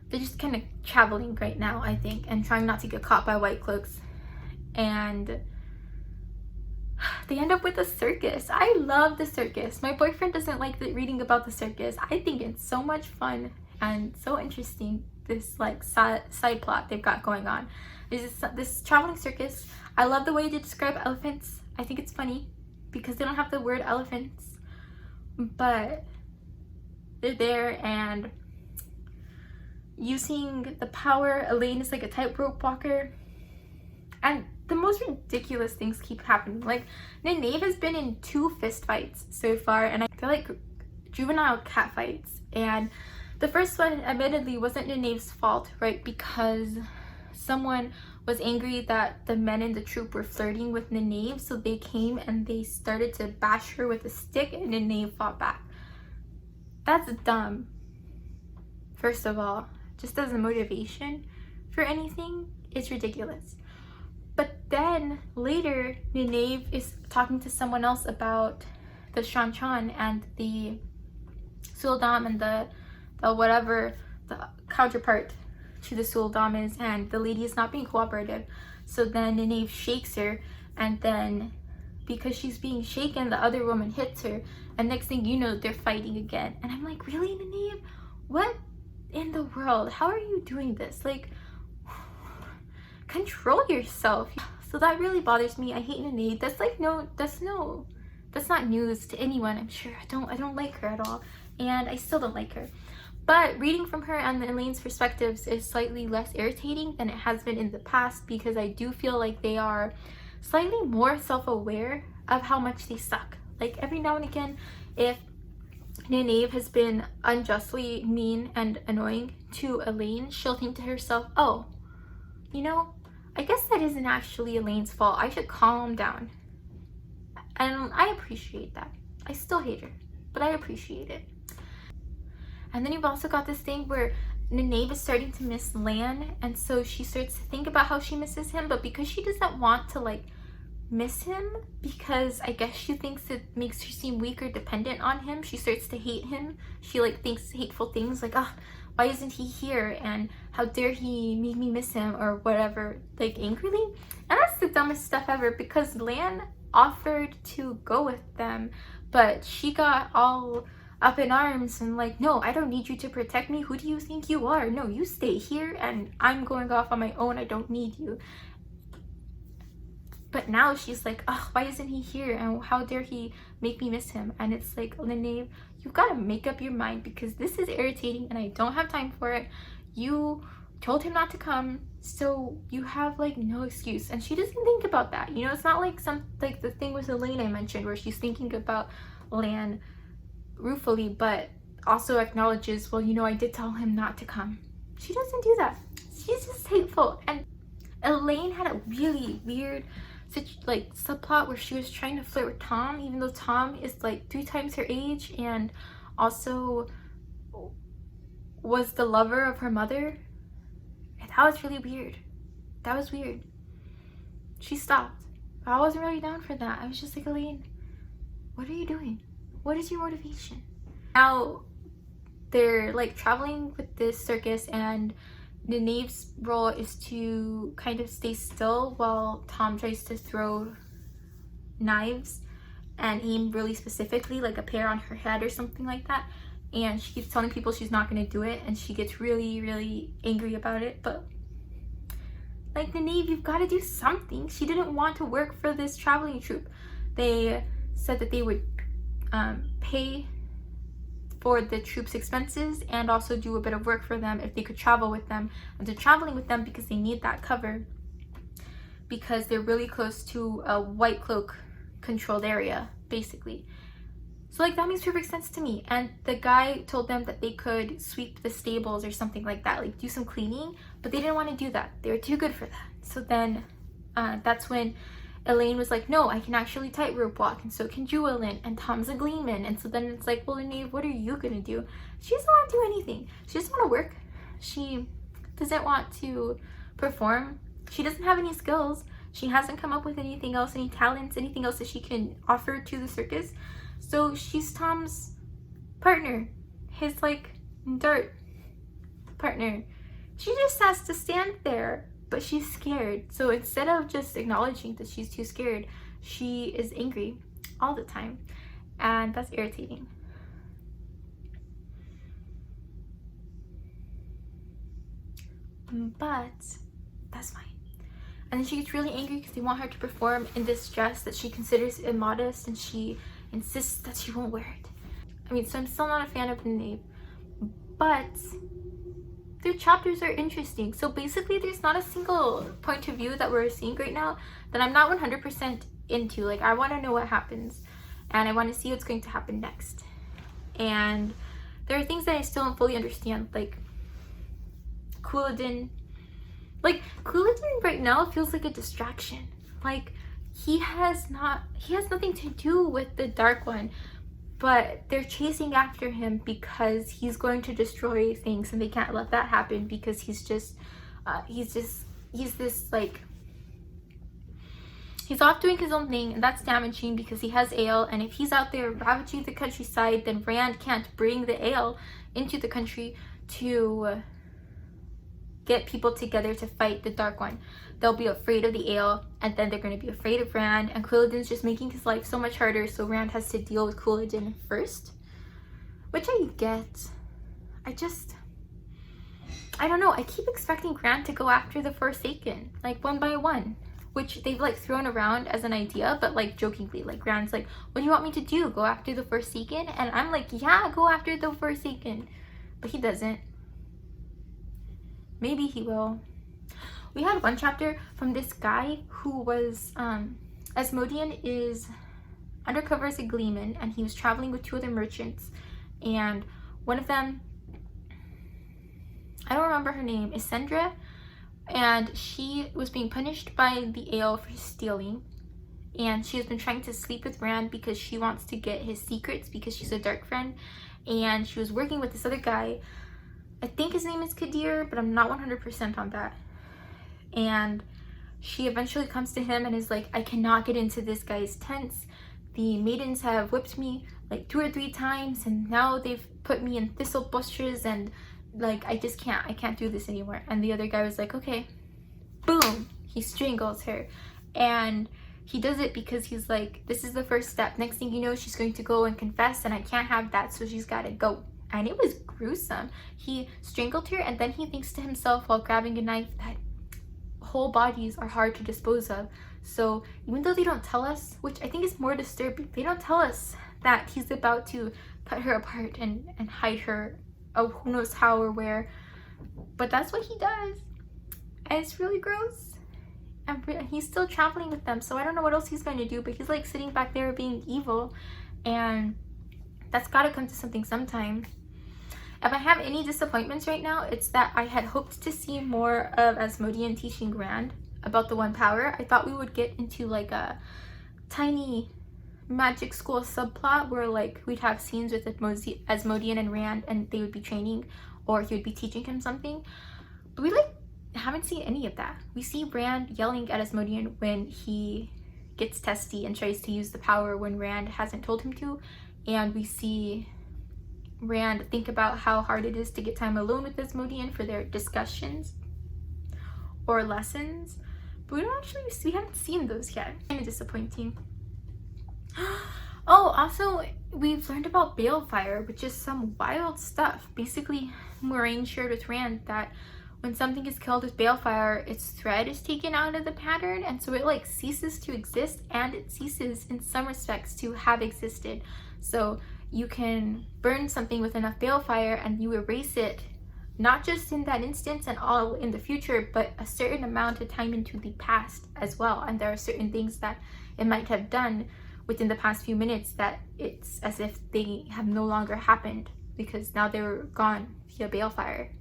they're just kind of traveling right now, I think, and trying not to get caught by white cloaks. And they end up with a circus. I love the circus. My boyfriend doesn't like reading about the circus. I think it's so much fun and so interesting, this like side plot they've got going on. There's this traveling circus. I love the way they describe elephants. I think it's funny because they don't have the word elephants, but they're there and using the power. Elaine is like a tightrope walker, and the most ridiculous things keep happening. Like, Nynaeve has been in 2 fist fights so far, and they're like juvenile cat fights. And the first one admittedly wasn't Nynaeve's fault, right? Because someone was angry that the men in the troop were flirting with Nynaeve, so they came and they started to bash her with a stick, and Nynaeve fought back. That's dumb. First of all, just as a motivation for anything, it's ridiculous. But then later, Nynaeve is talking to someone else about the Shan-Chan and the Suldam and the whatever the counterpart to the Suldam is, and the lady is not being cooperative. So then Nynaeve shakes her, and then because she's being shaken, the other woman hits her, and next thing you know, they're fighting again. And I'm like, really, Nynaeve? What in the world? How are you doing this? Like, control yourself. So that really bothers me. I hate Nynaeve. That's like that's not news to anyone, I'm sure. I don't like her at all, and I still don't like her. But reading from her and Elaine's perspectives is slightly less irritating than it has been in the past, because I do feel like they are slightly more self-aware of how much they suck. Like, every now and again, if Nynaeve has been unjustly mean and annoying to Elaine, she'll think to herself, oh, you know, I guess that isn't actually Elaine's fault. I should calm down. And I appreciate that. I still hate her, but I appreciate it. And then you've also got this thing where Nynaeve is starting to miss Lan, and so she starts to think about how she misses him, but because she doesn't want to like miss him, because I guess she thinks it makes her seem weak or dependent on him, she starts to hate him. She like thinks hateful things like, oh, why isn't he here, and how dare he make me miss him, or whatever, like angrily. And that's the dumbest stuff ever, because Lan offered to go with them, but she got all up in arms and like, no, I don't need you to protect me. Who do you think you are? No, you stay here and I'm going off on my own. I don't need you. But now she's like, oh, why isn't he here? And how dare he make me miss him? And it's like, Nynaeve, you've got to make up your mind, because this is irritating and I don't have time for it. You told him not to come, so you have like no excuse. And she doesn't think about that. You know, it's not like like the thing with Elaine I mentioned, where she's thinking about Lan ruefully, but also acknowledges, well, you know, I did tell him not to come. She doesn't do that. She's just hateful. And Elaine had a really weird like subplot where she was trying to flirt with Tom, even though Tom is like 3 times her age and also was the lover of her mother. And that was really weird. That was weird. She stopped. I wasn't really down for that. I was just like, Elaine, what are you doing? What is your motivation? Now they're like traveling with this circus, and Nynaeve's role is to kind of stay still while Tom tries to throw knives and aim really specifically, like a pair on her head or something like that. And she keeps telling people she's not going to do it, and she gets really, really angry about it. But like, Nynaeve, you've got to do something. She didn't want to work for this traveling troupe. They said that they would pay for the troops' expenses and also do a bit of work for them if they could travel with them. And they're traveling with them because they need that cover, because they're really close to a white cloak controlled area, basically. So like, that makes perfect sense to me. And the guy told them that they could sweep the stables or something like that, like do some cleaning, but they didn't want to do that. They were too good for that. So then that's when Elaine was like, no, I can actually tightrope walk, and so can Jewelyn, and Tom's a gleeman. And so then it's like, well, Nynaeve, what are you gonna do? She doesn't want to do anything. She doesn't want to work. She doesn't want to perform. She doesn't have any skills. She hasn't come up with anything else, any talents, anything else that she can offer to the circus. So she's Tom's partner, his like dirt partner. She just has to stand there, but she's scared. So instead of just acknowledging that she's too scared, she is angry all the time, and that's irritating. But that's fine. And then she gets really angry because they want her to perform in this dress that she considers immodest, and she insists that she won't wear it. I mean, so I'm still not a fan of the knave, but their chapters are interesting. So basically there's not a single point of view that we're seeing right now that I'm not 100% into. Like, I want to know what happens, and I want to see what's going to happen next. And there are things that I still don't fully understand, like Couladin. Like, Couladin right now feels like a distraction. Like, he has nothing to do with the Dark One, but they're chasing after him because he's going to destroy things, and they can't let that happen because he's off doing his own thing, and that's damaging because he has ale. And if he's out there ravaging the countryside, then Rand can't bring the ale into the country to get people together to fight the Dark One. They'll be afraid of the ale, and then they're going to be afraid of Rand, and Couladin's just making his life so much harder, so Rand has to deal with Couladin first, which I get. I don't know, I keep expecting Rand to go after the Forsaken, like one by one, which they've like thrown around as an idea, but like jokingly. Like, Rand's like, what do you want me to do, go after the Forsaken? And I'm like, yeah, go after the Forsaken, but he doesn't. Maybe he will. We had one chapter from this guy who was, Asmodean is undercover as a gleeman, and he was traveling with two other merchants, and one of them, I don't remember her name, is Sandra, and she was being punished by the ale for stealing, and she has been trying to sleep with Rand because she wants to get his secrets because she's a dark friend. And she was working with this other guy, I think his name is Kadir, but I'm not 100% on that. And she eventually comes to him and is like, I cannot get into this guy's tents. The maidens have whipped me like 2 or 3 times, and now they've put me in thistle bushes, and like, I can't do this anymore. And the other guy was like, okay. Boom, he strangles her. And he does it because he's like, this is the first step. Next thing you know, she's going to go and confess, and I can't have that, so she's got to go. And it was gruesome. He strangled her, and then he thinks to himself while grabbing a knife that whole bodies are hard to dispose of. So even though they don't tell us, which I think is more disturbing, they don't tell us that he's about to cut her apart and hide her, oh, who knows how or where. But that's what he does. And it's really gross. And he's still traveling with them, so I don't know what else he's going to do, but he's like sitting back there being evil, and that's got to come to something sometime. If I have any disappointments right now, it's that I had hoped to see more of Asmodean teaching Rand about the One Power. I thought we would get into like a tiny magic school subplot where like we'd have scenes with Asmodean and Rand, and they would be training, or he would be teaching him something. But we like haven't seen any of that. We see Rand yelling at Asmodean when he gets testy and tries to use the power when Rand hasn't told him to, and we see Rand think about how hard it is to get time alone with Asmodean for their discussions or lessons, but we haven't seen those yet. Kind of disappointing. Oh, also we've learned about balefire, which is some wild stuff. Basically, Moraine shared with Rand that when something is killed with balefire, its thread is taken out of the pattern, and so it like ceases to exist, and it ceases in some respects to have existed. So you can burn something with enough balefire and you erase it, not just in that instance and all in the future, but a certain amount of time into the past as well. And there are certain things that it might have done within the past few minutes that it's as if they have no longer happened because now they were gone via balefire.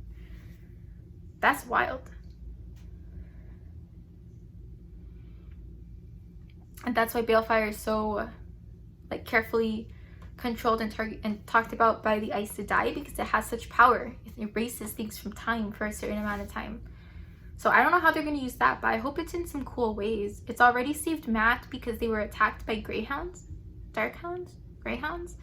That's wild. And that's why balefire is so like carefully controlled and talked about by the Aes Sedai, because it has such power. It erases things from time for a certain amount of time. So I don't know how they're going to use that, but I hope it's in some cool ways. It's already saved Matt because they were attacked by greyhounds. Darkhounds? Greyhounds?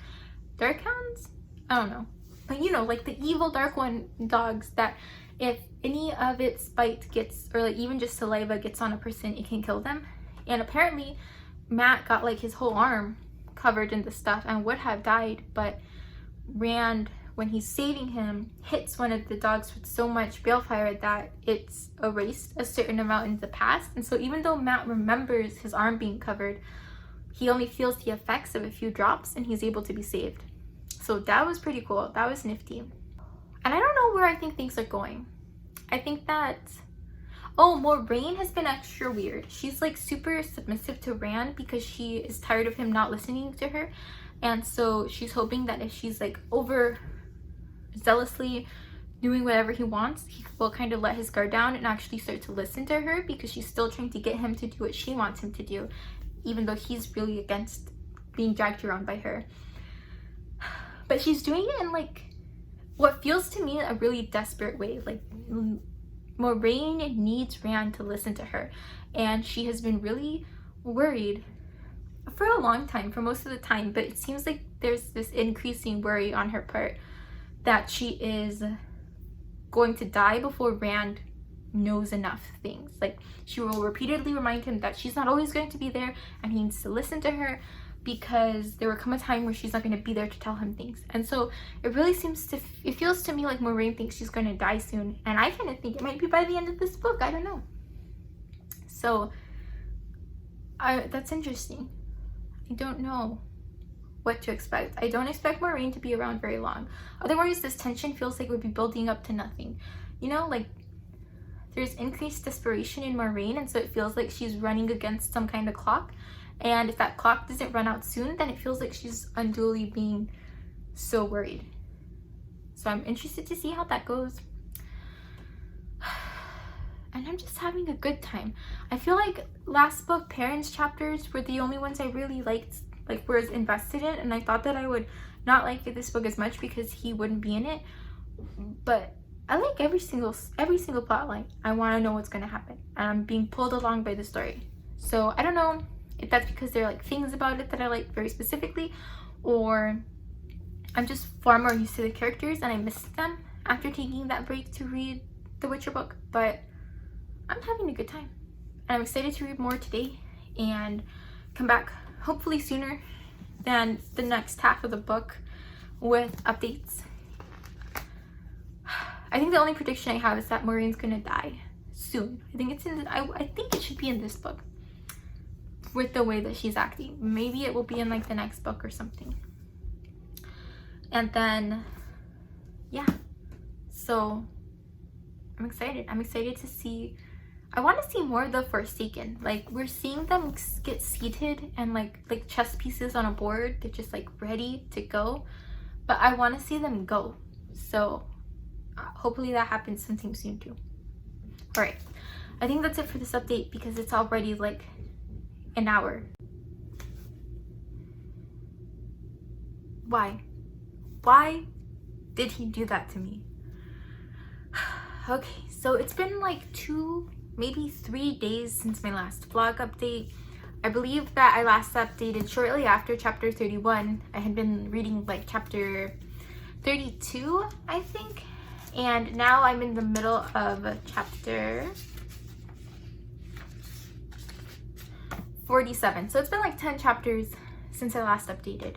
Darkhounds? I don't know. But you know, like the evil dark one dogs that if any of its bite gets, or like even just saliva gets on a person, it can kill them. And apparently Matt got like his whole arm covered in the stuff and would have died, but Rand, when he's saving him, hits one of the dogs with so much balefire that it's erased a certain amount in the past. And so even though Matt remembers his arm being covered, he only feels the effects of a few drops and he's able to be saved. So that was pretty cool. That was nifty. And I don't know where I think things are going. I think that, oh, Moraine has been extra weird. She's like super submissive to Rand because she is tired of him not listening to her. And so she's hoping that if she's like over zealously doing whatever he wants, he will kind of let his guard down and actually start to listen to her, because she's still trying to get him to do what she wants him to do, even though he's really against being dragged around by her. But she's doing it in like what feels to me a really desperate way. Like Moraine needs Rand to listen to her, and she has been really worried for a long time, for most of the time, but it seems like there's this increasing worry on her part that she is going to die before Rand knows enough things. Like she will repeatedly remind him that she's not always going to be there and he needs to listen to her, because there will come a time where she's not going to be there to tell him things. And so it really it feels to me like Moraine thinks she's going to die soon, and I kind of think it might be by the end of this book. I don't know. So that's interesting. I don't know what to expect. I don't expect Moraine to be around very long. Otherwise, this tension feels like it would be building up to nothing. You know, like there's increased desperation in Moraine, and so it feels like she's running against some kind of clock. And if that clock doesn't run out soon, then it feels like she's unduly being so worried. So I'm interested to see how that goes. And I'm just having a good time. I feel like last book, Perrin's chapters were the only ones I really liked, like was invested in, and I thought that I would not like this book as much because he wouldn't be in it. But I like every single plot line. I want to know what's going to happen, and I'm being pulled along by the story. So I don't know if that's because there are like things about it that I like very specifically, or I'm just far more used to the characters and I missed them after taking that break to read the Witcher book. But I'm having a good time, and I'm excited to read more today and come back hopefully sooner than the next half of the book with updates. I think the only prediction I have is that Moraine's gonna die soon. I think it's in I think it should be in this book with the way that she's acting. Maybe it will be in like the next book or something. And then yeah, so I'm excited to see. I want to see more of the Forsaken. Like we're seeing them get seated and like chess pieces on a board. They're just like ready to go, but I want to see them go. So hopefully that happens sometime soon too. All right, I think that's it for this update because it's already like an hour. Why did he do that to me? Okay, so it's been like 2, maybe 3 days since my last vlog update. I believe that I last updated shortly after chapter 31. I had been reading like chapter 32, I think, and now I'm in the middle of chapter 47. So it's been like 10 chapters since I last updated,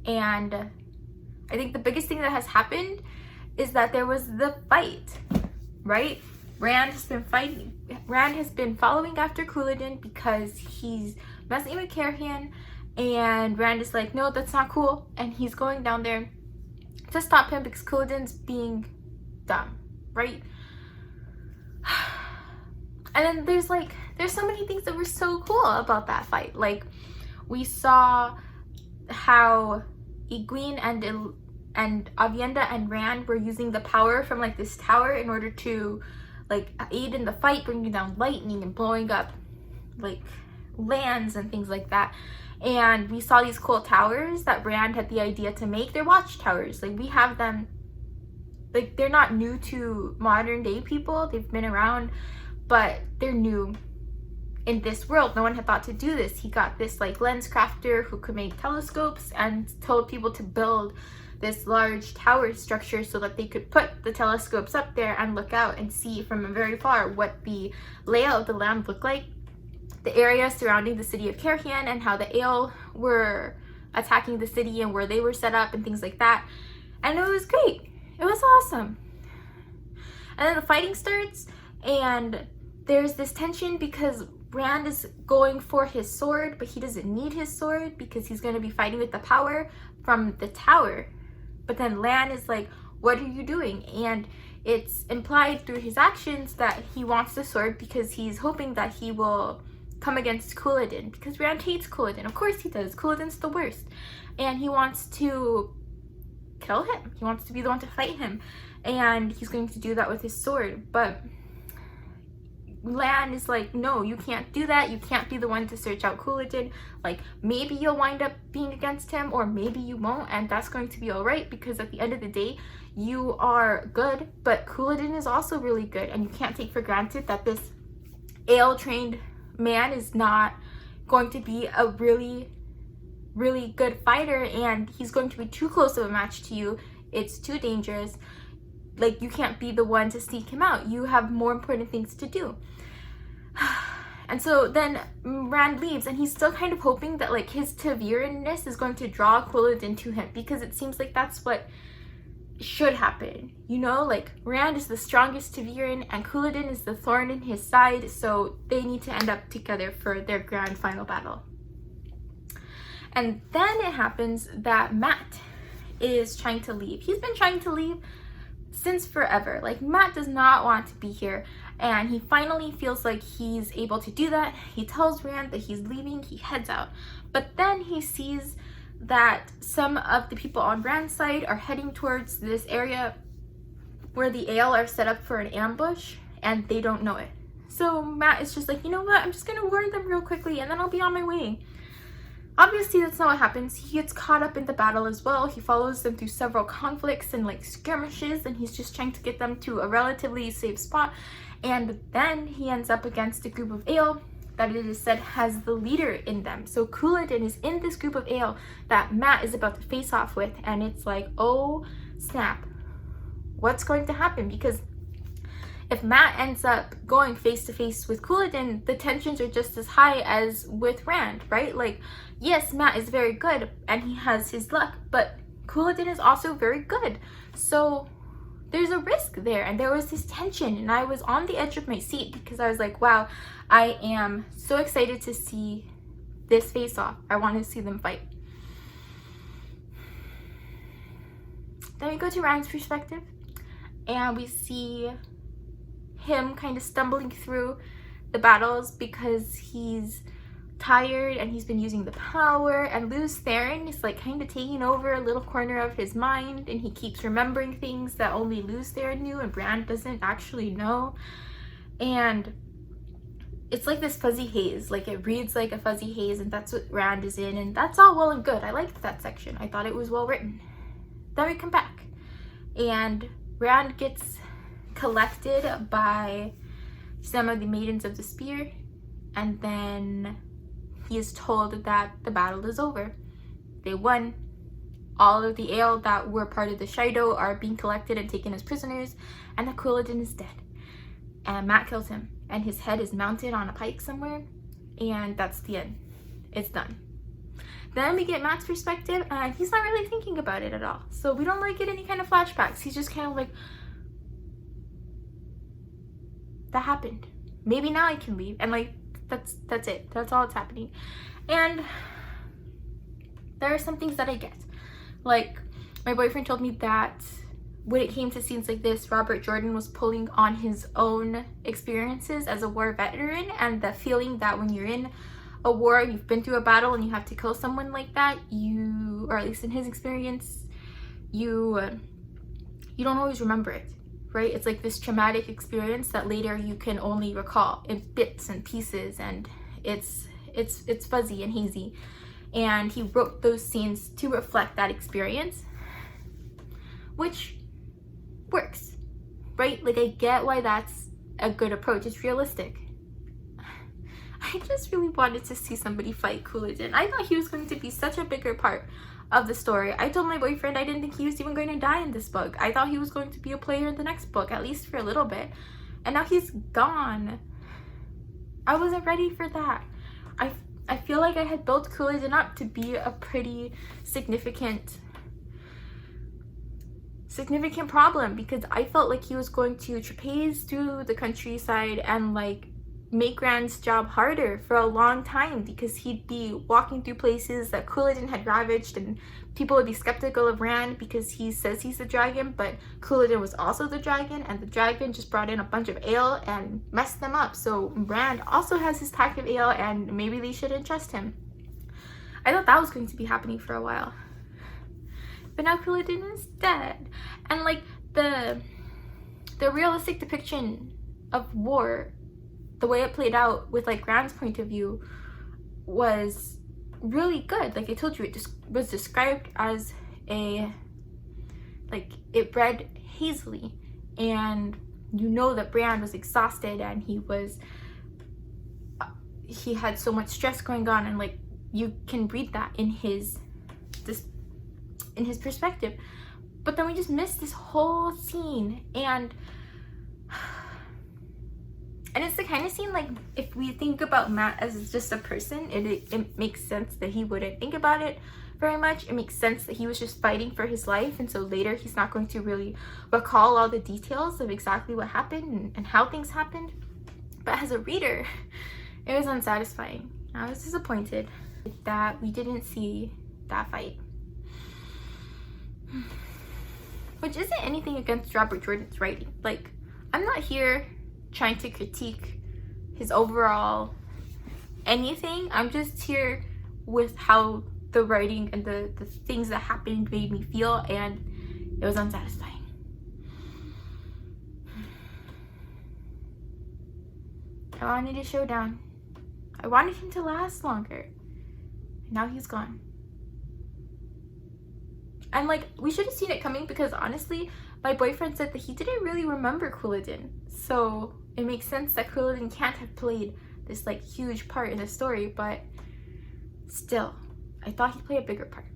and I think the biggest thing that has happened is that there was the fight, right? Rand has been following after Couladin because he's messing with Carrion, and Rand is like, no, that's not cool, and he's going down there to stop him because Couladin's being dumb, right? And then there's so many things that were so cool about that fight. Like we saw how Egwene and Avienda and Rand were using the power from like this tower in order to like aid in the fight, bringing down lightning and blowing up like lands and things like that. And we saw these cool towers that Rand had the idea to make. They're watchtowers. Like we have them, like they're not new to modern day people. They've been around but they're new in this world. No one had thought to do this. He got this like lens crafter who could make telescopes and told people to build this large tower structure so that they could put the telescopes up there and look out and see from very far what the layout of the land looked like, the area surrounding the city of Karahan, and how the Ale were attacking the city and where they were set up and things like that. And it was great. It was awesome. And then the fighting starts, and there's this tension because Rand is going for his sword, but he doesn't need his sword because he's going to be fighting with the power from the tower. But then Lan is like, what are you doing? And it's implied through his actions that he wants the sword because he's hoping that he will come against Couladin, because Rand hates Couladin. Of course he does. Couladin's the worst. And he wants to kill him. He wants to be the one to fight him. And he's going to do that with his sword. But Lan is like, no, you can't do that. You can't be the one to search out Couladin. Like, maybe you'll wind up being against him, or maybe you won't, and that's going to be all right, because at the end of the day, you are good, but Couladin is also really good, and you can't take for granted that this Ale-trained man is not going to be a really, really good fighter, and he's going to be too close of a match to you. It's too dangerous. Like, you can't be the one to seek him out. You have more important things to do. And so then Rand leaves, and he's still kind of hoping that like his Ta'Veren-ness is going to draw Couladin to him, because it seems like that's what should happen. You know, like Rand is the strongest Ta'Veren and Couladin is the thorn in his side, so they need to end up together for their grand final battle. And then it happens that Matt is trying to leave. He's been trying to leave since forever. Like, Matt does not want to be here, and he finally feels like he's able to do that. He tells Rand that he's leaving. He heads out, but then he sees that some of the people on Rand's side are heading towards this area where the Ale are set up for an ambush, and they don't know it. So Matt is just like, you know what, I'm just gonna warn them real quickly and then I'll be on my way. Obviously, that's not what happens. He gets caught up in the battle as well. He follows them through several conflicts and like skirmishes, and he's just trying to get them to a relatively safe spot. And then he ends up against a group of Ale that it is said has the leader in them. So Couladin is in this group of Ale that Matt is about to face off with, and it's like, oh snap, what's going to happen? Because if Matt ends up going face to face with Couladin, the tensions are just as high as with Rand, right? Like, yes, Matt is very good and he has his luck, but Couladin is also very good. So there's a risk there, and there was this tension, and I was on the edge of my seat because I was like, wow, I am so excited to see this face off. I want to see them fight. Then we go to Rand's perspective, and we see him kind of stumbling through the battles because he's tired and he's been using the power, and Lews Therin is like kind of taking over a little corner of his mind, and he keeps remembering things that only Lews Therin knew and Rand doesn't actually know. And it's like this fuzzy haze, like it reads like a fuzzy haze, and that's what Rand is in, and that's all well and good. I liked that section. I thought it was well written. Then we come back, and Rand gets collected by some of the Maidens of the Spear, and then he is told that the battle is over. They won. All of the Ale that were part of the Shido are being collected and taken as prisoners, and that Couladin is dead. And Matt kills him, and his head is mounted on a pike somewhere, and that's the end. It's done. Then we get Matt's perspective, and he's not really thinking about it at all. So we don't like get any kind of flashbacks. He's just kind of like, that happened. Maybe now I can leave. And like, that's it. That's all that's happening. And there are some things that I get. Like, my boyfriend told me that when it came to scenes like this, Robert Jordan was pulling on his own experiences as a war veteran, and the feeling that when you're in a war, you've been through a battle and you have to kill someone like that, you, or at least in his experience, you don't always remember it. Right? It's like this traumatic experience that later you can only recall in bits and pieces, and it's fuzzy and hazy. And he wrote those scenes to reflect that experience, which works, right? Like, I get why that's a good approach. It's realistic. I just really wanted to see somebody fight Couladin. I thought he was going to be such a bigger part of the story. I told my boyfriend I didn't think he was even going to die in this book. I thought he was going to be a player in the next book, at least for a little bit. And now he's gone. I wasn't ready for that. I feel like I had built Couladin up to be a pretty significant problem, because I felt like he was going to trapeze through the countryside and like make Rand's job harder for a long time, because he'd be walking through places that Couladin had ravaged, and people would be skeptical of Rand because he says he's the dragon, but Couladin was also the dragon, and the dragon just brought in a bunch of ale and messed them up. So Rand also has his pack of ale, and maybe they shouldn't trust him. I thought that was going to be happening for a while. But now Couladin is dead. And like the realistic depiction of war, the way it played out with like Rand's point of view, was really good. Like I told you, it just was described as a, like, it read hazily, and you know that Bran was exhausted and he had so much stress going on, and like you can read that in his perspective. But then we just missed this whole scene, and it's the kind of scene, like, if we think about Matt as just a person, it makes sense that he wouldn't think about it very much. It makes sense that he was just fighting for his life, and so later he's not going to really recall all the details of exactly what happened and how things happened. But as a reader, it was unsatisfying. I was disappointed that we didn't see that fight. Which isn't anything against Robert Jordan's writing. Like, I'm not here trying to critique his overall anything. I'm just here with how the writing and the things that happened made me feel, and it was unsatisfying. I wanted a showdown. I wanted him to last longer. And now he's gone. And like, we should have seen it coming, because honestly, my boyfriend said that he didn't really remember Couladin. So it makes sense that Couladin can't have played this like huge part in the story, but still, I thought he'd play a bigger part.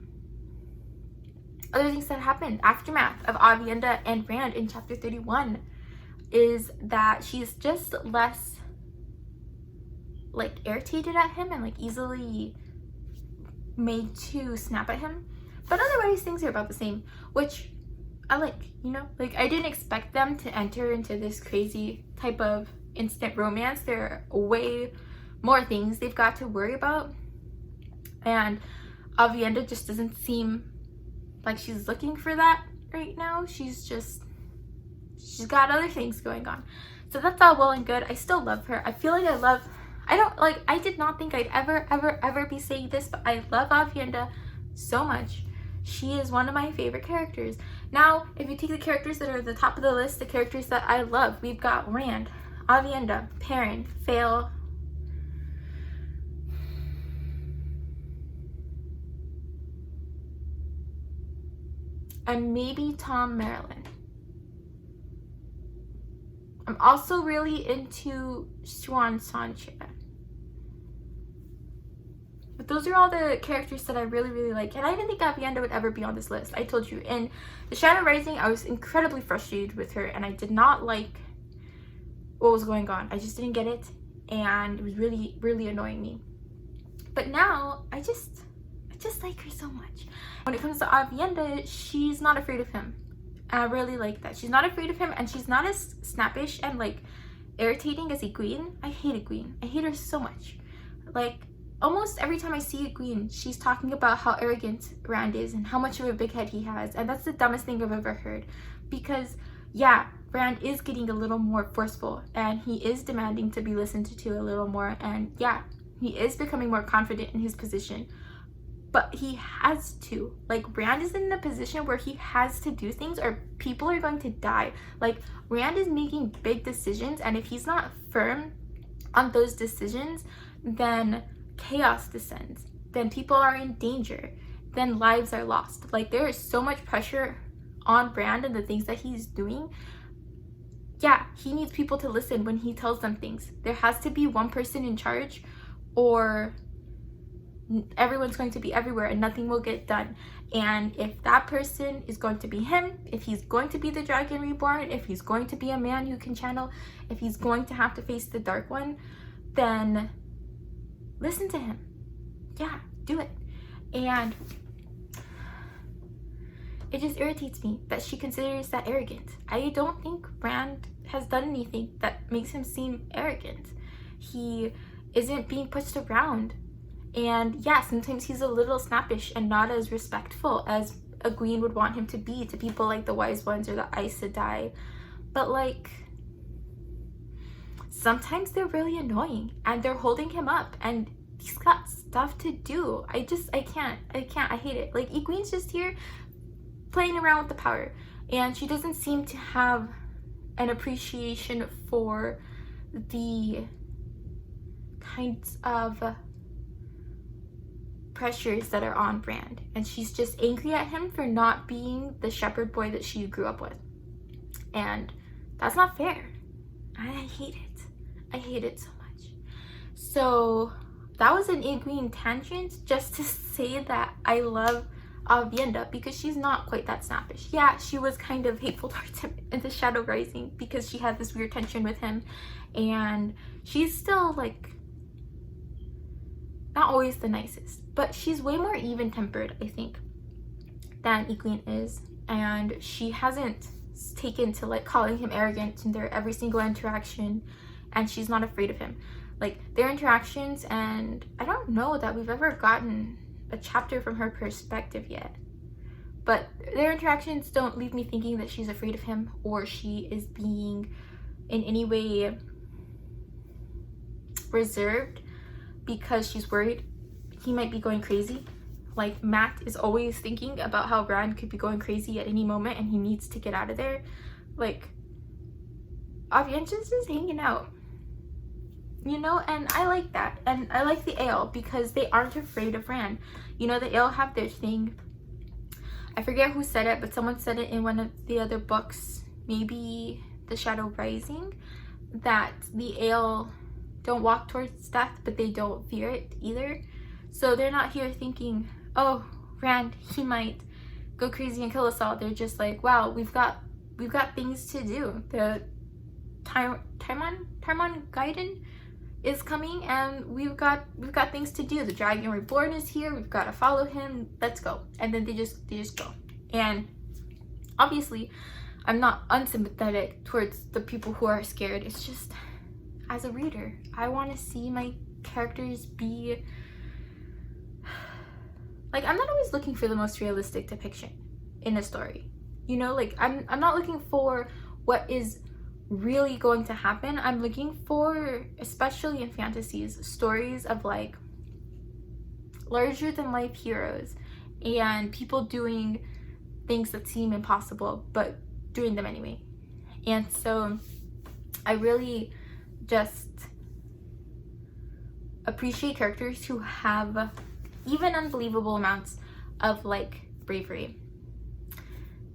Other things that happened, aftermath of Aviendha and Rand in chapter 31, is that she's just less like irritated at him and like easily made to snap at him. But otherwise, things are about the same, which I like, you know? Like, I didn't expect them to enter into this crazy type of instant romance. There are way more things they've got to worry about. And Aviendha just doesn't seem like she's looking for that right now. She's got other things going on. So that's all well and good. I still love her. I feel like I did not think I'd ever be saying this, but I love Aviendha so much. She is one of my favorite characters. Now, if you take the characters that are at the top of the list, the characters that I love, we've got Rand, Aviendha, Perrin, Fael, and maybe Tom Merrilin. I'm also really into Siuan Sanche. But those are all the characters that I really like. And I didn't think Aviendha would ever be on this list. I told you, in The Shadow Rising, I was incredibly frustrated with her, and I did not like what was going on. I just didn't get it, and it was really annoying me. But now, I just like her so much. When it comes to Aviendha, she's not afraid of him. And I really like that. She's not afraid of him, and she's not as snappish and like irritating as Egwene. I hate Egwene. I hate her so much. Like, almost every time I see Egwene, she's talking about how arrogant Rand is and how much of a big head he has. And that's the dumbest thing I've ever heard. Because, yeah, Rand is getting a little more forceful, and he is demanding to be listened to a little more. And yeah, he is becoming more confident in his position. But he has to. Like, Rand is in a position where he has to do things or people are going to die. Like, Rand is making big decisions, and if he's not firm on those decisions, then chaos descends, then people are in danger, then lives are lost. Like, there is so much pressure on Rand and the things that he's doing yeah, he needs people to listen when he tells them things. There has to be one person in charge, or everyone's going to be everywhere and nothing will get done. And if that person is going to be him, if he's going to be the dragon reborn, if he's going to be a man who can channel, if he's going to have to face the dark one, then listen to him. Yeah, do it. And it just irritates me that she considers that arrogant. I don't think Rand has done anything that makes him seem arrogant. He isn't being pushed around. And yeah, sometimes he's a little snappish and not as respectful as Egwene would want him to be to people like the Wise Ones or the Aes Sedai. But like, sometimes they're really annoying and they're holding him up and he's got stuff to do. I can't. I hate it. Like, Egwene's just here playing around with the power, and she doesn't seem to have an appreciation for the kinds of pressures that are on Rand, and she's just angry at him for not being the shepherd boy that she grew up with, and that's not fair. I hate it. I hate it so much. So that was an Egwene tangent, just to say that I love Avienda because she's not quite that snappish. Yeah, she was kind of hateful towards him in the Shadow Rising because she had this weird tension with him, and she's still like not always the nicest, but she's way more even-tempered, I think, than Egwene is, and she hasn't taken to like calling him arrogant in their every single interaction, and she's not afraid of him. Like, their interactions, and I don't know that we've ever gotten a chapter from her perspective yet, but their interactions don't leave me thinking that she's afraid of him or she is being in any way reserved because she's worried he might be going crazy. Like, Matt is always thinking about how Rand could be going crazy at any moment and he needs to get out of there. Like, Avienda's just hanging out, you know, and I like that. And I like the Ale because they aren't afraid of Rand. You know, the Ale have their thing. I forget who said it, but someone said it in one of the other books, maybe The Shadow Rising, that the Ale don't walk towards death, but they don't fear it either. So they're not here thinking, oh, Rand, he might go crazy and kill us all. They're just like, wow, we've got things to do. The Tarmon Gaiden is coming, and we've got things to do. The Dragon Reborn is here. We've got to follow him. Let's go. And then they just go. And obviously, I'm not unsympathetic towards the people who are scared. It's just, as a reader, I want to see my characters be like, I'm not always looking for the most realistic depiction in a story. You know, like, I'm not looking for what is really going to happen. I'm looking for, especially in fantasies, stories of like larger than life heroes and people doing things that seem impossible but doing them anyway. And so I really just appreciate characters who have even unbelievable amounts of like bravery.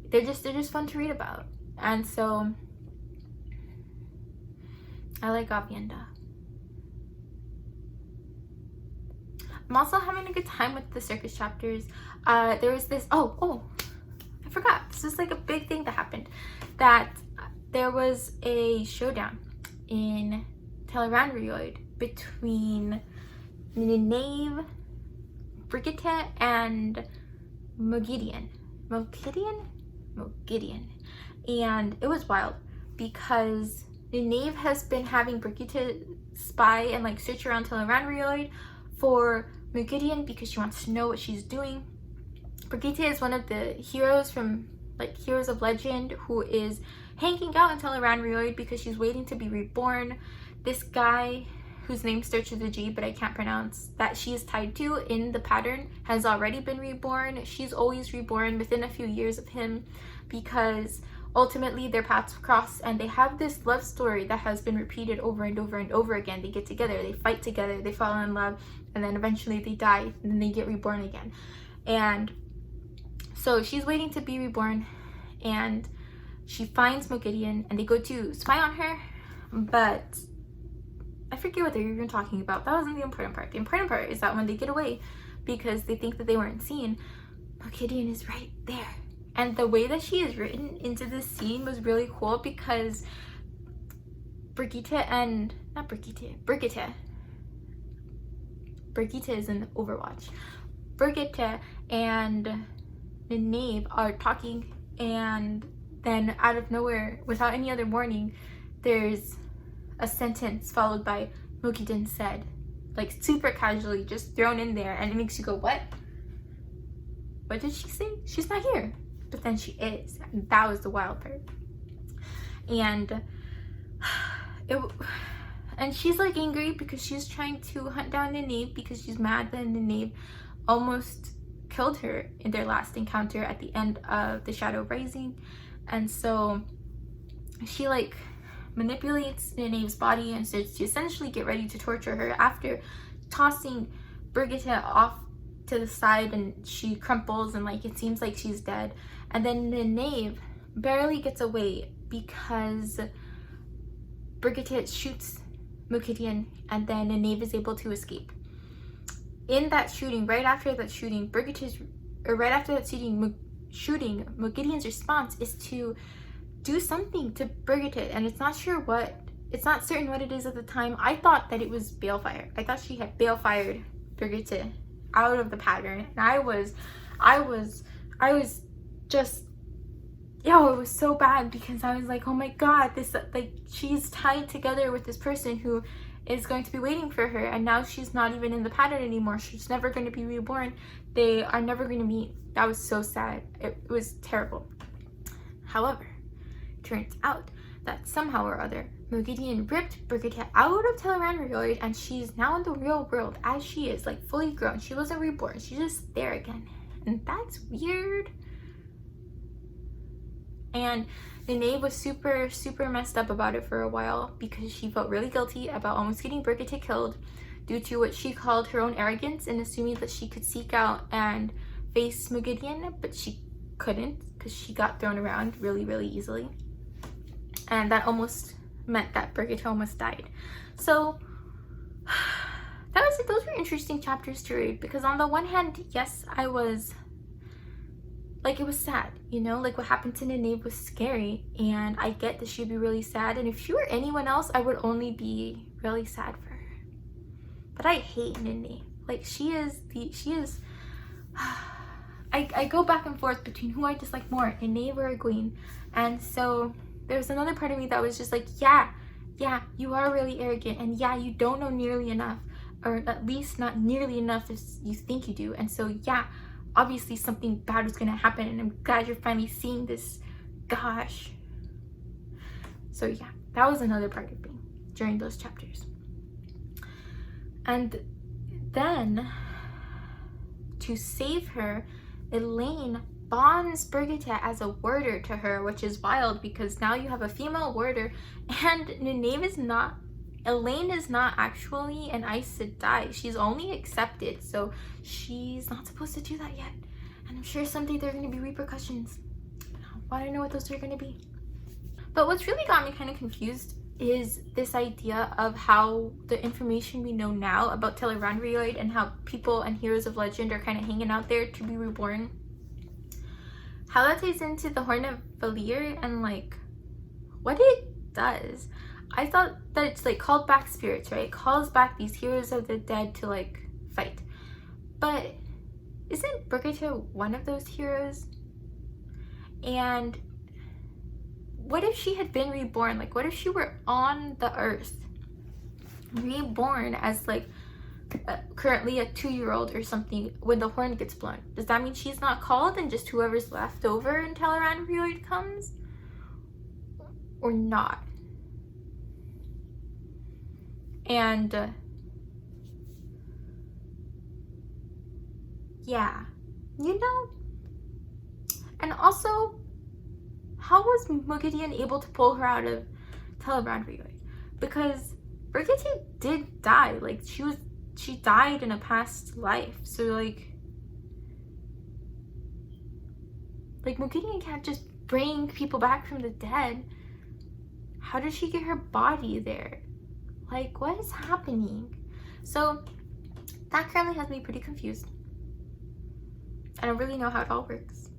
They're just fun to read about. And so I like Avienda. I'm also having a good time with the circus chapters. There was this, oh, I forgot. This is like a big thing that happened. That there was a showdown in Tel'aran'rhiod between Nynaeve, Brigitte, and Moghedien. And it was wild because Nynaeve has been having Brigitte spy and like search around Tel'aran'rhiod for Moghedien because she wants to know what she's doing. Brigitte is one of the heroes from like Heroes of Legend who is hanging out in Tel'aran'rhiod because she's waiting to be reborn. This guy whose name starts with a G but I can't pronounce, that she is tied to in the pattern, has already been reborn. She's always reborn within a few years of him because ultimately their paths cross and they have this love story that has been repeated over and over and over again. They get together, they fight together, they fall in love, and then eventually they die and then they get reborn again. And so she's waiting to be reborn, and she finds Mogideon and they go to spy on her, but I forget what they're even talking about. That wasn't the important part. The important part is that when they get away, because they think that they weren't seen, Mogideon is right there. And the way that she is written into this scene was really cool, because Brigitte is in Overwatch. Brigitte and Nynaeve are talking, and then out of nowhere, without any other warning, there's a sentence followed by Mogideon said, like super casually just thrown in there, and it makes you go, what? What did she say? She's not here. But then she is, and that was the wild part. And she's like angry because she's trying to hunt down Nynaeve, because she's mad that Nynaeve almost killed her in their last encounter at the end of the Shadow Rising. And so she like manipulates Nynaeve's body and starts to essentially get ready to torture her after tossing Brigitte off to the side, and she crumples and like it seems like she's dead. And then Nynaeve barely gets away because Brigitte shoots Mogideon, and then Nynaeve is able to escape. In that shooting, right after that shooting, Mogideon's response is to do something to Brigitte, and it's not certain what it is at the time. I thought that it was balefire. I thought she had balefired Brigitte out of the pattern, and I was just, it was so bad, because I was like, oh my god, this, like, she's tied together with this person who is going to be waiting for her, and now she's not even in the pattern anymore. She's never going to be reborn. They are never going to meet. That was so sad. It was terrible. However, it turns out that somehow or other, Mogideon ripped Brigitte out of Tel'aran'rhiod, and she's now in the real world as she is, like fully grown. She wasn't reborn. She's just there again. And that's weird. And Nynaeve was super, super messed up about it for a while, because she felt really guilty about almost getting Brigitte killed due to what she called her own arrogance in assuming that she could seek out and face Mogideon, but she couldn't, because she got thrown around really, really easily. And that almost meant that Brigitte almost died. So those were interesting chapters to read, because on the one hand, yes, I was like, it was sad, you know, like what happened to Nynaeve was scary, and I get that she'd be really sad, and if she were anyone else, I would only be really sad for her. But I hate Nynaeve. Like, I go back and forth between who I dislike more, Nynaeve or Egwene. And so there's another part of me that was just like, yeah, you are really arrogant, and yeah, you don't know nearly enough, or at least not nearly enough as you think you do. And so yeah, obviously something bad was gonna happen, and I'm glad you're finally seeing this. Gosh. So yeah, that was another part of me during those chapters. And then, to save her, Elaine bonds Brigitte as a warder to her, which is wild, because now you have a female warder, and Elaine is not actually an Aes Sedai. She's only accepted, so she's not supposed to do that yet. And I'm sure someday there are going to be repercussions. I want to know what those are going to be. But what's really got me kind of confused is this idea of how the information we know now about Tel'aran'rhiod and how people and heroes of legend are kind of hanging out there to be reborn, how that ties into the Horn of Valir and like what it does. I thought that it's like called back spirits, right? It calls back these heroes of the dead to like fight. But isn't Brigitte one of those heroes? And what if she had been reborn? Like, what if she were on the earth, reborn as like currently a 2-year-old or something when the horn gets blown? Does that mean she's not called and just whoever's left over in Tel'aran'rhiod comes? Or not? And yeah, you know. And also, how was Mogideon able to pull her out of Tel'aran'rhiod? Because Brigitte did die. Like, she died in a past life. So like Mogideon can't just bring people back from the dead, how did she get her body there? Like, what is happening? So that currently has me pretty confused. I don't really know how it all works.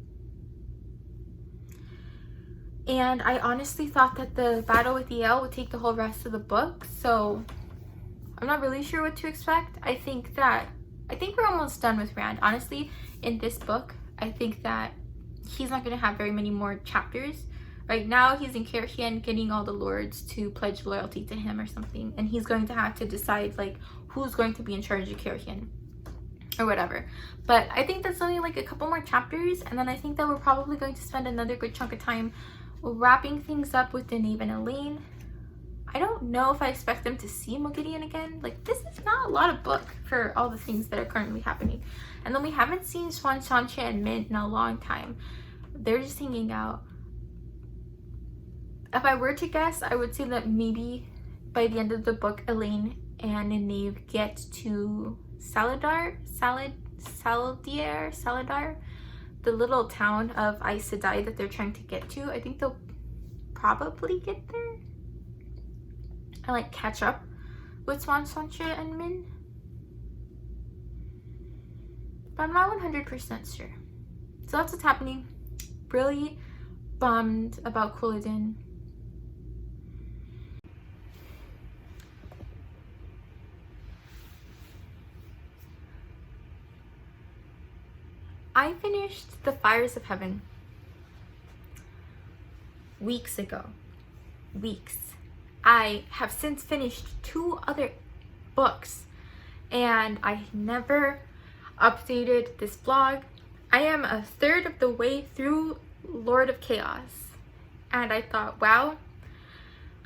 And I honestly thought that the battle with EL would take the whole rest of the book, so I'm not really sure what to expect. I think we're almost done with Rand. Honestly, in this book, I think that he's not going to have very many more chapters. Right now, he's in Cairhien getting all the lords to pledge loyalty to him or something, and he's going to have to decide like who's going to be in charge of Cairhien or whatever. But I think that's only like a couple more chapters, and then I think that we're probably going to spend another good chunk of time wrapping things up with Nynaeve and Elaine. I don't know if I expect them to see Moghedien again. Like, this is not a lot of book for all the things that are currently happening. And then we haven't seen Swan Sanche and Mint in a long time. They're just hanging out. If I were to guess, I would say that maybe by the end of the book, Elaine and Nynaeve get to Saladar, the little town of Aes Sedai that they're trying to get to. I think they'll probably get there and like catch up with Swan Sanche and Min. But I'm not 100% sure. So that's what's happening. Really bummed about Couladin. I finished The Fires of Heaven weeks ago. Weeks. I have since finished 2 other books, and I never updated this blog. I am a third of the way through Lord of Chaos, and I thought, wow,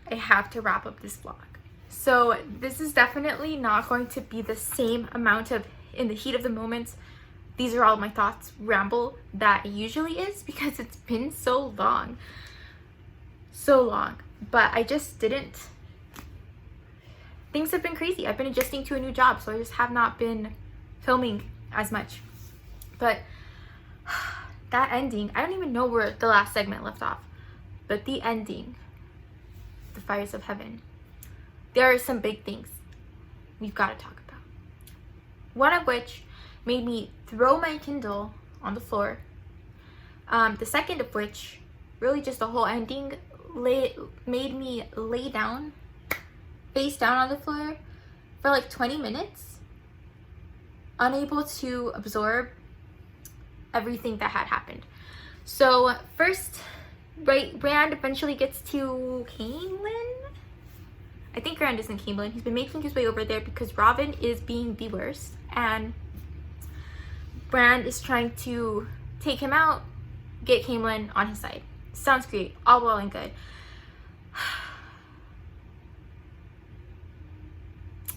I have to wrap up this blog. So this is definitely not going to be the same amount of in the heat of the moment, these are all my thoughts ramble that it usually is, because it's been so long. But I just didn't. Things have been crazy. I've been adjusting to a new job, so I just have not been filming as much. But that ending, I don't even know where the last segment left off, but the ending, The Fires of Heaven, there are some big things we've got to talk about. One of which made me throw my Kindle on the floor. The second of which, really just the whole ending, made me lay down, face down on the floor for like 20 minutes, unable to absorb everything that had happened. So first, Rand eventually gets to Caemlyn. I think Rand is in Caemlyn. He's been making his way over there because Robin is being the worst, and Rand is trying to take him out, get Caemlyn on his side. Sounds great, all well and good.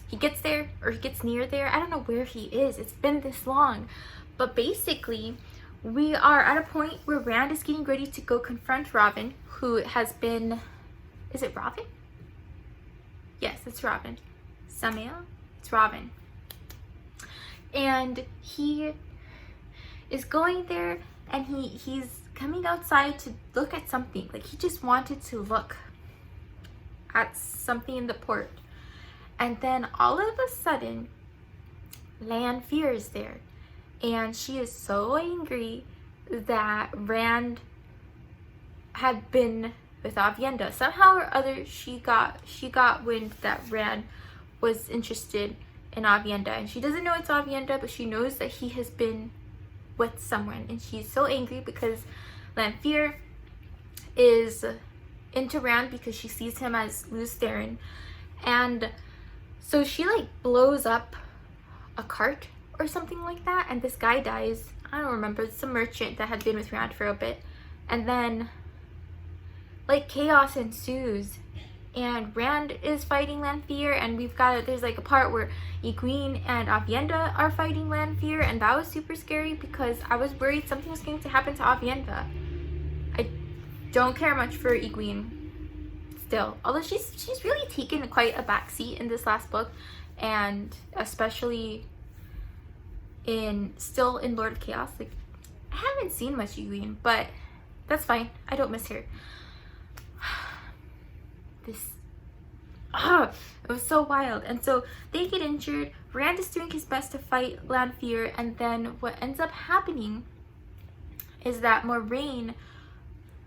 He gets there, or he gets near there. I don't know where he is. It's been this long. But basically, we are at a point where Rand is getting ready to go confront Robin, who has been... Is it Robin? Yes, it's Robin. Samael? It's Robin. And he is going there, and he's coming outside to look at something. Like, he just wanted to look at something in the port. And then all of a sudden, Lanfear is there. And she is so angry that Rand had been with Aviendha. Somehow or other, she got wind that Rand was interested in Aviendha. And she doesn't know it's Aviendha, but she knows that he has been with someone. And she's so angry because Lanfear is into Rand because she sees him as Lews Therin. And so she like blows up a cart or something like that, and this guy dies. I don't remember. It's some merchant that had been with Rand for a bit. And then like chaos ensues, and Rand is fighting Lanfear, and there's like a part where Egwene and Aviendha are fighting Lanfear, and that was super scary because I was worried something was going to happen to Aviendha. I don't care much for Egwene still, although she's really taken quite a backseat in this last book, and especially still in Lord of Chaos. Like, I haven't seen much Egwene, but That's fine. I don't miss her. This, it was so wild. And so they get injured. Rand is doing his best to fight Lanfear, and then what ends up happening is that Moraine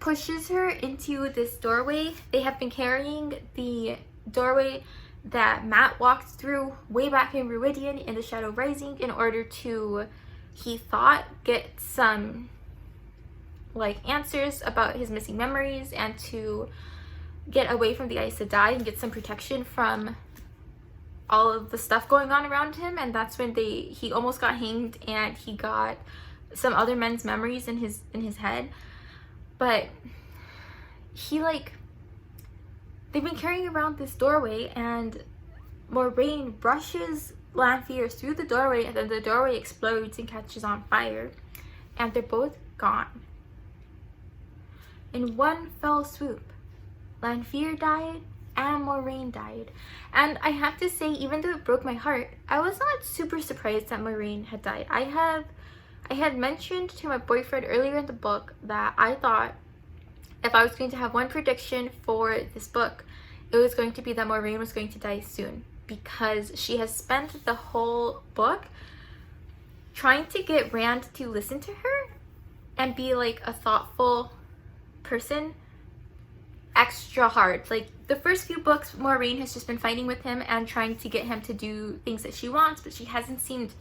pushes her into this doorway. They have been carrying the doorway that Matt walked through way back in Ruidian in the Shadow Rising in order to, he thought, get some like answers about his missing memories and to get away from the Aes Sedai and get some protection from all of the stuff going on around him. And that's when he almost got hanged, and he got some other men's memories in his head. But he they've been carrying around this doorway, and Moraine rushes Lanfear through the doorway, and then the doorway explodes and catches on fire, and they're both gone. In one fell swoop, Lanfear died and Moraine died. And I have to say, even though it broke my heart, I was not super surprised that Moraine had died. I had mentioned to my boyfriend earlier in the book that I thought if I was going to have one prediction for this book, it was going to be that Moraine was going to die soon, because she has spent the whole book trying to get Rand to listen to her and be like a thoughtful person extra hard. Like the first few books, Moraine has just been fighting with him and trying to get him to do things that she wants, but she hasn't seemed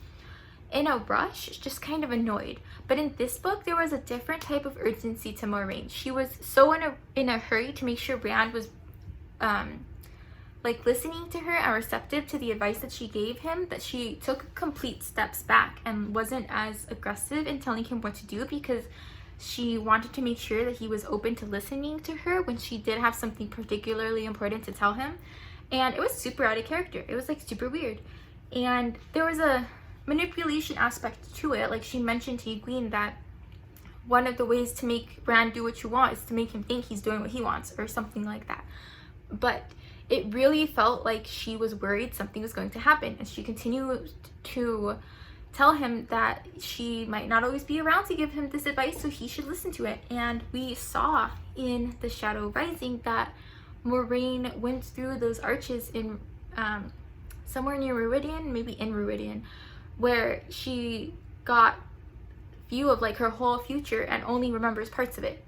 in a rush, just kind of annoyed. But in this book, there was a different type of urgency to Moraine. She was so in a hurry to make sure Rand was like listening to her and receptive to the advice that she gave him, that she took complete steps back and wasn't as aggressive in telling him what to do, because she wanted to make sure that he was open to listening to her when she did have something particularly important to tell him. And it was super out of character. It was like super weird. And there was a manipulation aspect to it. Like she mentioned to Egwene that one of the ways to make Rand do what you want is to make him think he's doing what he wants, or something like that. But it really felt like she was worried something was going to happen, and she continued to tell him that she might not always be around to give him this advice, so he should listen to it. And we saw in The Shadow Rising that Moraine went through those arches in somewhere near Ruidian, maybe in Ruidian, where she got view of like her whole future and only remembers parts of it.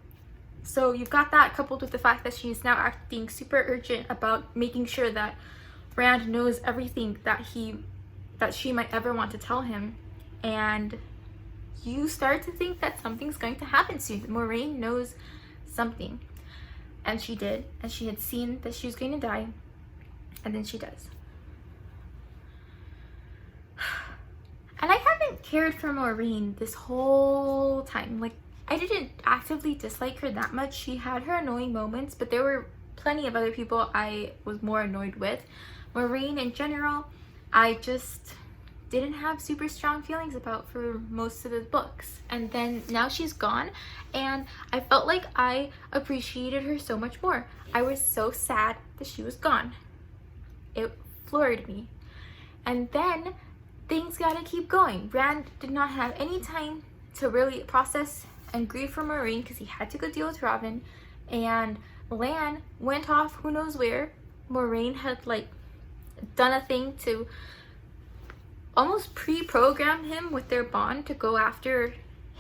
So you've got that coupled with the fact that she's now acting super urgent about making sure that Rand knows everything that she might ever want to tell him, and you start to think that something's going to happen soon. Moraine knows something, and she did, and she had seen that she was going to die, and then she does. And I haven't cared for Moraine this whole time. Like, I didn't actively dislike her that much. She had her annoying moments, but there were plenty of other people I was more annoyed with. Moraine in general, I just didn't have super strong feelings about for most of the books. And then now she's gone, and I felt like I appreciated her so much more. I was so sad that she was gone. It floored me. And then things gotta keep going. Rand did not have any time to really process and grieve for Moraine because he had to go deal with Robin, and Lan went off who knows where. Moraine had like done a thing to almost pre-program him with their bond to go after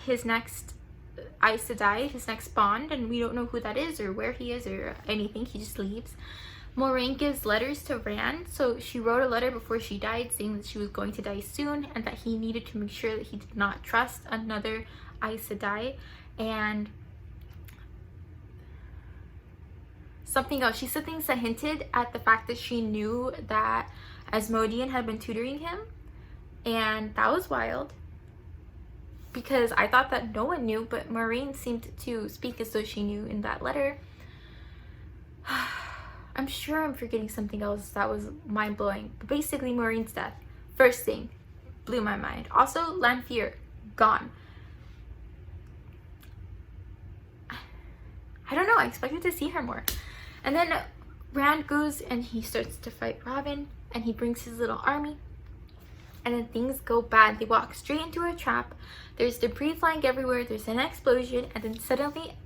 his next Aes Sedai, his next bond, and we don't know who that is or where he is or anything. He just leaves. Moraine gives letters to Rand, so she wrote a letter before she died saying that she was going to die soon and that he needed to make sure that he did not trust another Aes Sedai. And something else, she said things that hinted at the fact that she knew that Asmodean had been tutoring him, and that was wild because I thought that no one knew, but Moraine seemed to speak as though she knew in that letter. I'm sure I'm forgetting something else that was mind-blowing, but basically Moraine's death, first thing, blew my mind. Also, Lanfear, gone. I don't know, I expected to see her more. And then Rand goes and he starts to fight Robin, and he brings his little army, and then things go bad. They walk straight into a trap. There's debris flying everywhere, there's an explosion, and then suddenly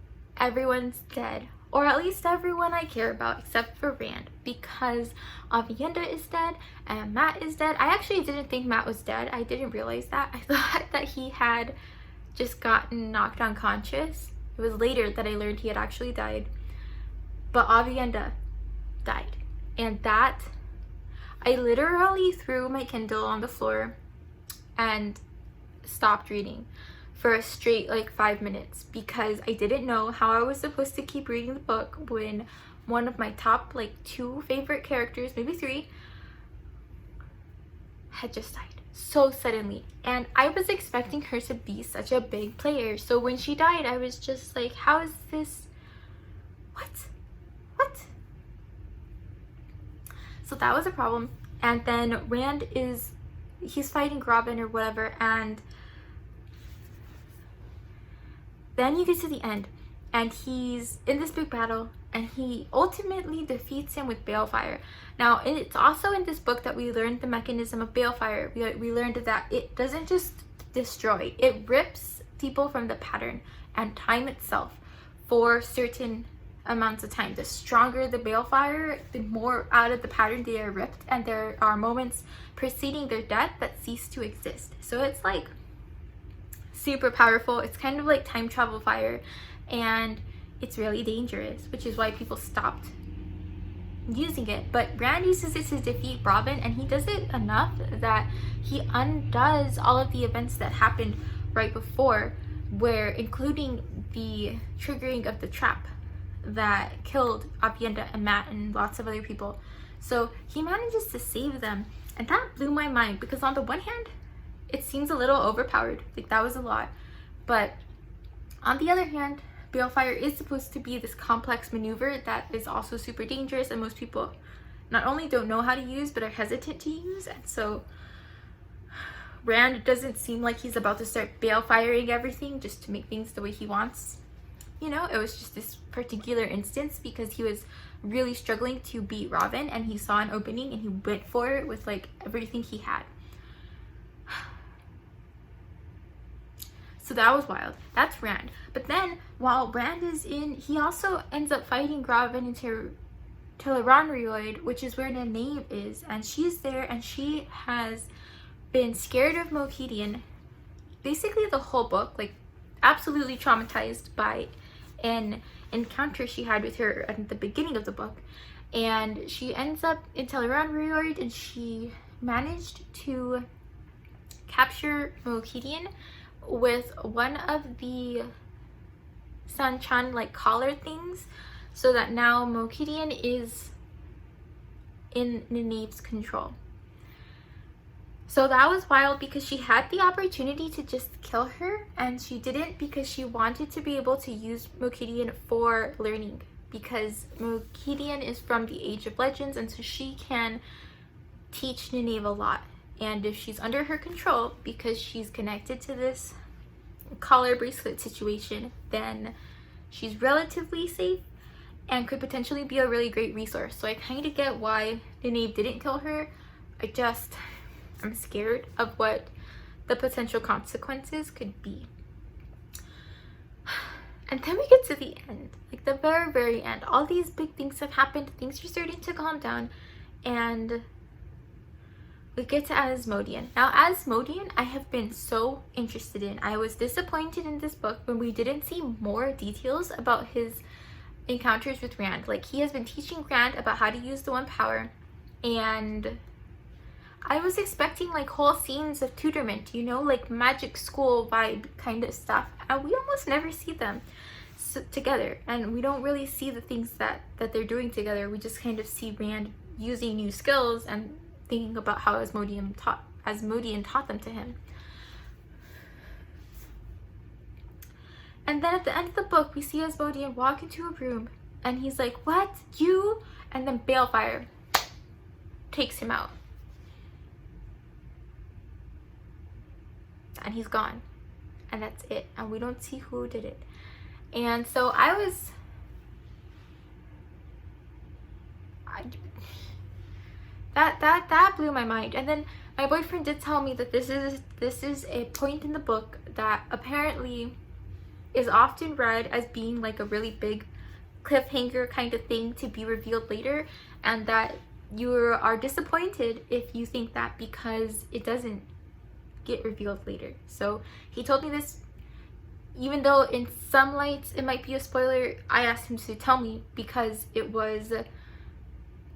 everyone's dead, or at least everyone I care about except for Rand, because Avienda is dead and Matt is dead. I actually didn't think Matt was dead. I didn't realize that. I thought that he had just gotten knocked unconscious. It was later that I learned he had actually died. But Avienda died, and that, I literally threw my Kindle on the floor and stopped reading for a straight like 5 minutes, because I didn't know how I was supposed to keep reading the book when one of my top like 2 favorite characters, maybe 3, had just died so suddenly. And I was expecting her to be such a big player, so when she died I was just like, how is this, what? So that was a problem. And then Rand he's fighting Robin or whatever, and then you get to the end and he's in this big battle and he ultimately defeats him with balefire. Now, it's also in this book that we learned the mechanism of balefire. We learned that it doesn't just destroy, it rips people from the pattern and time itself for certain amounts of time. The stronger the balefire, the more out of the pattern they are ripped, and there are moments preceding their death that cease to exist. So it's like super powerful. It's kind of like time travel fire, and it's really dangerous, which is why people stopped using it. But Rand uses it to defeat Robin, and he does it enough that he undoes all of the events that happened right before, where including the triggering of the trap that killed Avienda and Matt and lots of other people. So he manages to save them, and that blew my mind, because on the one hand it seems a little overpowered, like that was a lot, but on the other hand, balefire is supposed to be this complex maneuver that is also super dangerous, and most people not only don't know how to use but are hesitant to use. And so Rand doesn't seem like he's about to start balefiring everything just to make things the way he wants. You know, it was just this particular instance because he was really struggling to beat Robin, and he saw an opening and he went for it with like everything he had. So that was wild. That's Rand. But then while Rand is in, he also ends up fighting Robin into Tel'aran'rhiod, which is where Nynaeve is, and she's there, and she has been scared of Moghedien basically the whole book, like absolutely traumatized by an encounter she had with her at the beginning of the book. And she ends up in Tel'aran'rhiod, and she managed to capture Moghedien with one of the Sanchan like collar things, so that now Moghedien is in Nynaeve's control. So that was wild, because she had the opportunity to just kill her, and she didn't, because she wanted to be able to use Moghedien for learning, because Moghedien is from the Age of Legends, and so she can teach Nynaeve a lot. And if she's under her control, because she's connected to this collar bracelet situation, then she's relatively safe and could potentially be a really great resource. So I kind of get why Nynaeve didn't kill her. I'm scared of what the potential consequences could be. And then we get to the end, like the very, very end. All these big things have happened, things are starting to calm down, and we get to Asmodean. Now, Asmodean, I have been so interested in. I was disappointed in this book when we didn't see more details about his encounters with Rand. Like, he has been teaching Rand about how to use the One Power, and I was expecting like whole scenes of tutorment, you know, like magic school vibe kind of stuff, and we almost never see them together, and we don't really see the things that they're doing together. We just kind of see Rand using new skills and thinking about how Asmodean taught them to him. And then at the end of the book, we see Asmodean walk into a room, and he's like, "What? You?" And then balefire takes him out. And he's gone, and that's it, and we don't see who did it. And so that blew my mind. And then my boyfriend did tell me that this is a point in the book that apparently is often read as being like a really big cliffhanger kind of thing to be revealed later, and that you are disappointed if you think that because it doesn't get revealed later. So he told me this, even though in some lights it might be a spoiler. I asked him to tell me because it was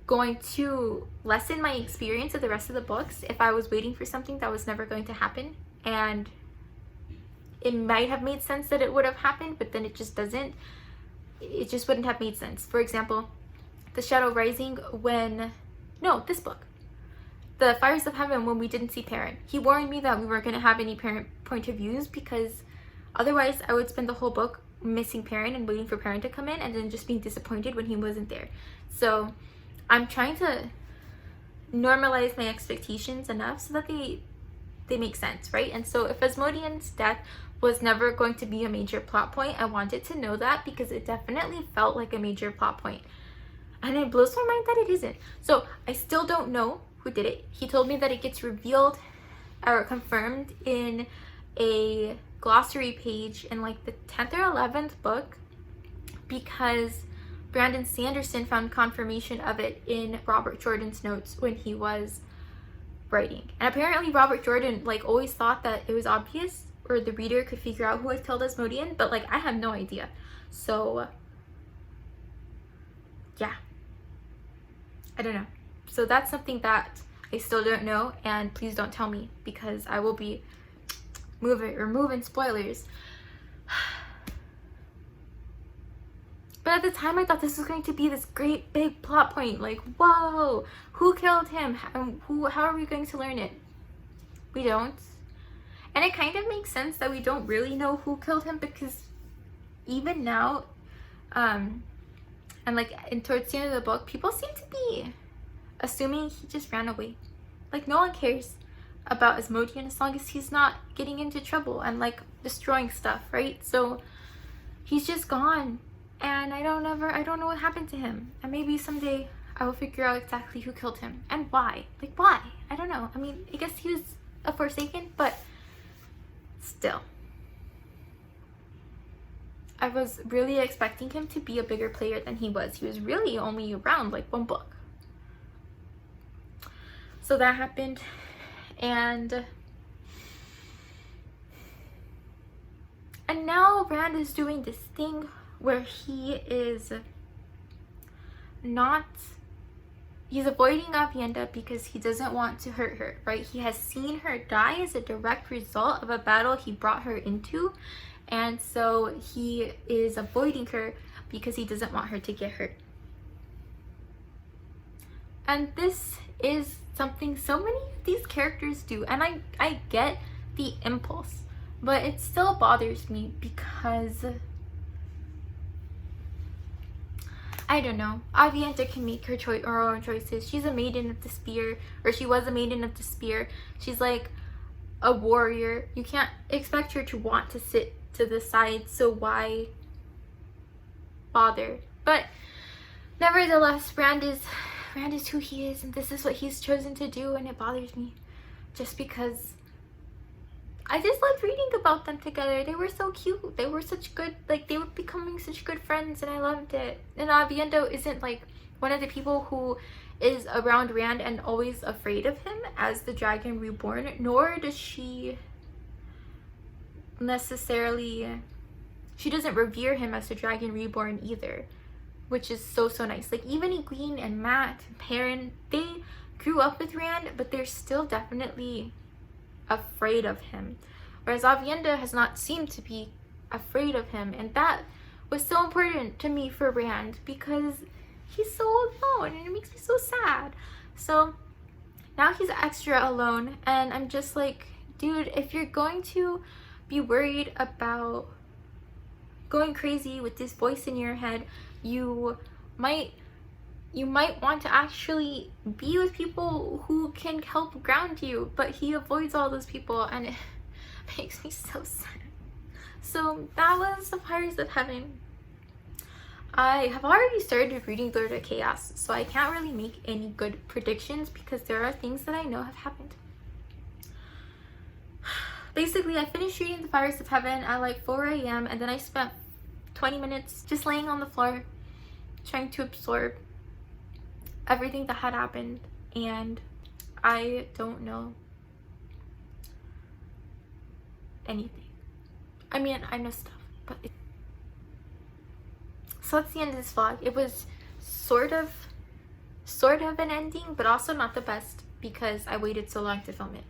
going to lessen my experience of the rest of the books if I was waiting for something that was never going to happen. And it might have made sense that it would have happened, but then it just doesn't. It just wouldn't have made sense. For example, The Shadow Rising, this book, The Fires of Heaven, when we didn't see Perrin, he warned me that we weren't going to have any parent point of views because otherwise I would spend the whole book missing Perrin and waiting for Perrin to come in and then just being disappointed when he wasn't there. So I'm trying to normalize my expectations enough so that they make sense, right? And so if Asmodean's death was never going to be a major plot point, I wanted to know that because it definitely felt like a major plot point. And it blows my mind that it isn't. So I still don't know who did it. He told me that it gets revealed or confirmed in a glossary page in like the 10th or 11th book because Brandon Sanderson found confirmation of it in Robert Jordan's notes when he was writing. And apparently Robert Jordan like always thought that it was obvious or the reader could figure out who had killed Asmodean, but like I have no idea. So yeah, I don't know. So that's something that I still don't know, and please don't tell me because I will be removing spoilers. But at the time I thought this was going to be this great big plot point, like whoa, who killed him? How are we going to learn it? We don't. And it kind of makes sense that we don't really know who killed him because even now, and like towards the end of the book, people seem to be assuming he just ran away. Like no one cares about Asmodean as long as he's not getting into trouble and like destroying stuff, right? So he's just gone, and I don't know what happened to him. And maybe someday I will figure out exactly who killed him and why. Like why? I don't know. I mean, I guess he was a Forsaken, but still. I was really expecting him to be a bigger player than he was. He was really only around like one book. So that happened, and now Rand is doing this thing where he's avoiding Aviendha because he doesn't want to hurt her, right? He has seen her die as a direct result of a battle he brought her into, and so he is avoiding her because he doesn't want her to get hurt. And this is something so many of these characters do, and I get the impulse, but it still bothers me because I don't know. Aviendha can make her own choices. She's a maiden of the spear, or she was a maiden of the spear. She's like a warrior. You can't expect her to want to sit to the side, so why bother? But nevertheless, Rand is who he is, and this is what he's chosen to do, and it bothers me just because I just loved reading about them together. They were so cute. They were such good, like they were becoming such good friends, and I loved it. And Aviendha isn't like one of the people who is around Rand and always afraid of him as the Dragon Reborn, nor does she necessarily, she doesn't revere him as the Dragon Reborn either, which is so nice. Like even Egwene and Matt and Perrin, they grew up with Rand, but they're still definitely afraid of him, whereas Aviendha has not seemed to be afraid of him, and that was so important to me for Rand because he's so alone and it makes me so sad. So now he's extra alone, and I'm just like, dude, if you're going to be worried about going crazy with this voice in your head, you might want to actually be with people who can help ground you, but he avoids all those people, and it makes me so sad. So that was The Fires of Heaven. I have already started reading Lord of Chaos, so I can't really make any good predictions because there are things that I know have happened. Basically, I finished reading The Fires of Heaven at like 4 a.m. and then I spent 20 minutes just laying on the floor trying to absorb everything that had happened, and I don't know anything. I mean, I know stuff, but so that's the end of this vlog. It was sort of an ending, but also not the best because I waited so long to film it.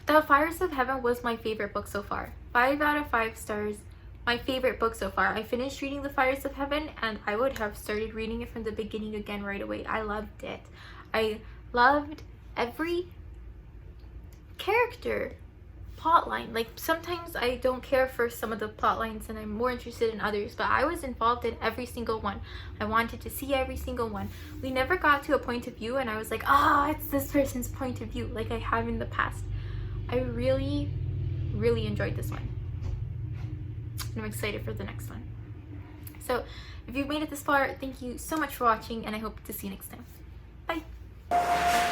The Fires of Heaven was my favorite book so far. 5 out of 5 stars. My favorite book so far. I finished reading The Fires of Heaven and I would have started reading it from the beginning again right away. I loved it. I loved every character plotline. Like, sometimes I don't care for some of the plot lines and I'm more interested in others, but I was involved in every single one. I wanted to see every single one. We never got to a point of view and I was like, it's this person's point of view, like I have in the past. I really enjoyed this one. And I'm excited for the next one. So if you've made it this far, thank you so much for watching and I hope to see you next time. Bye!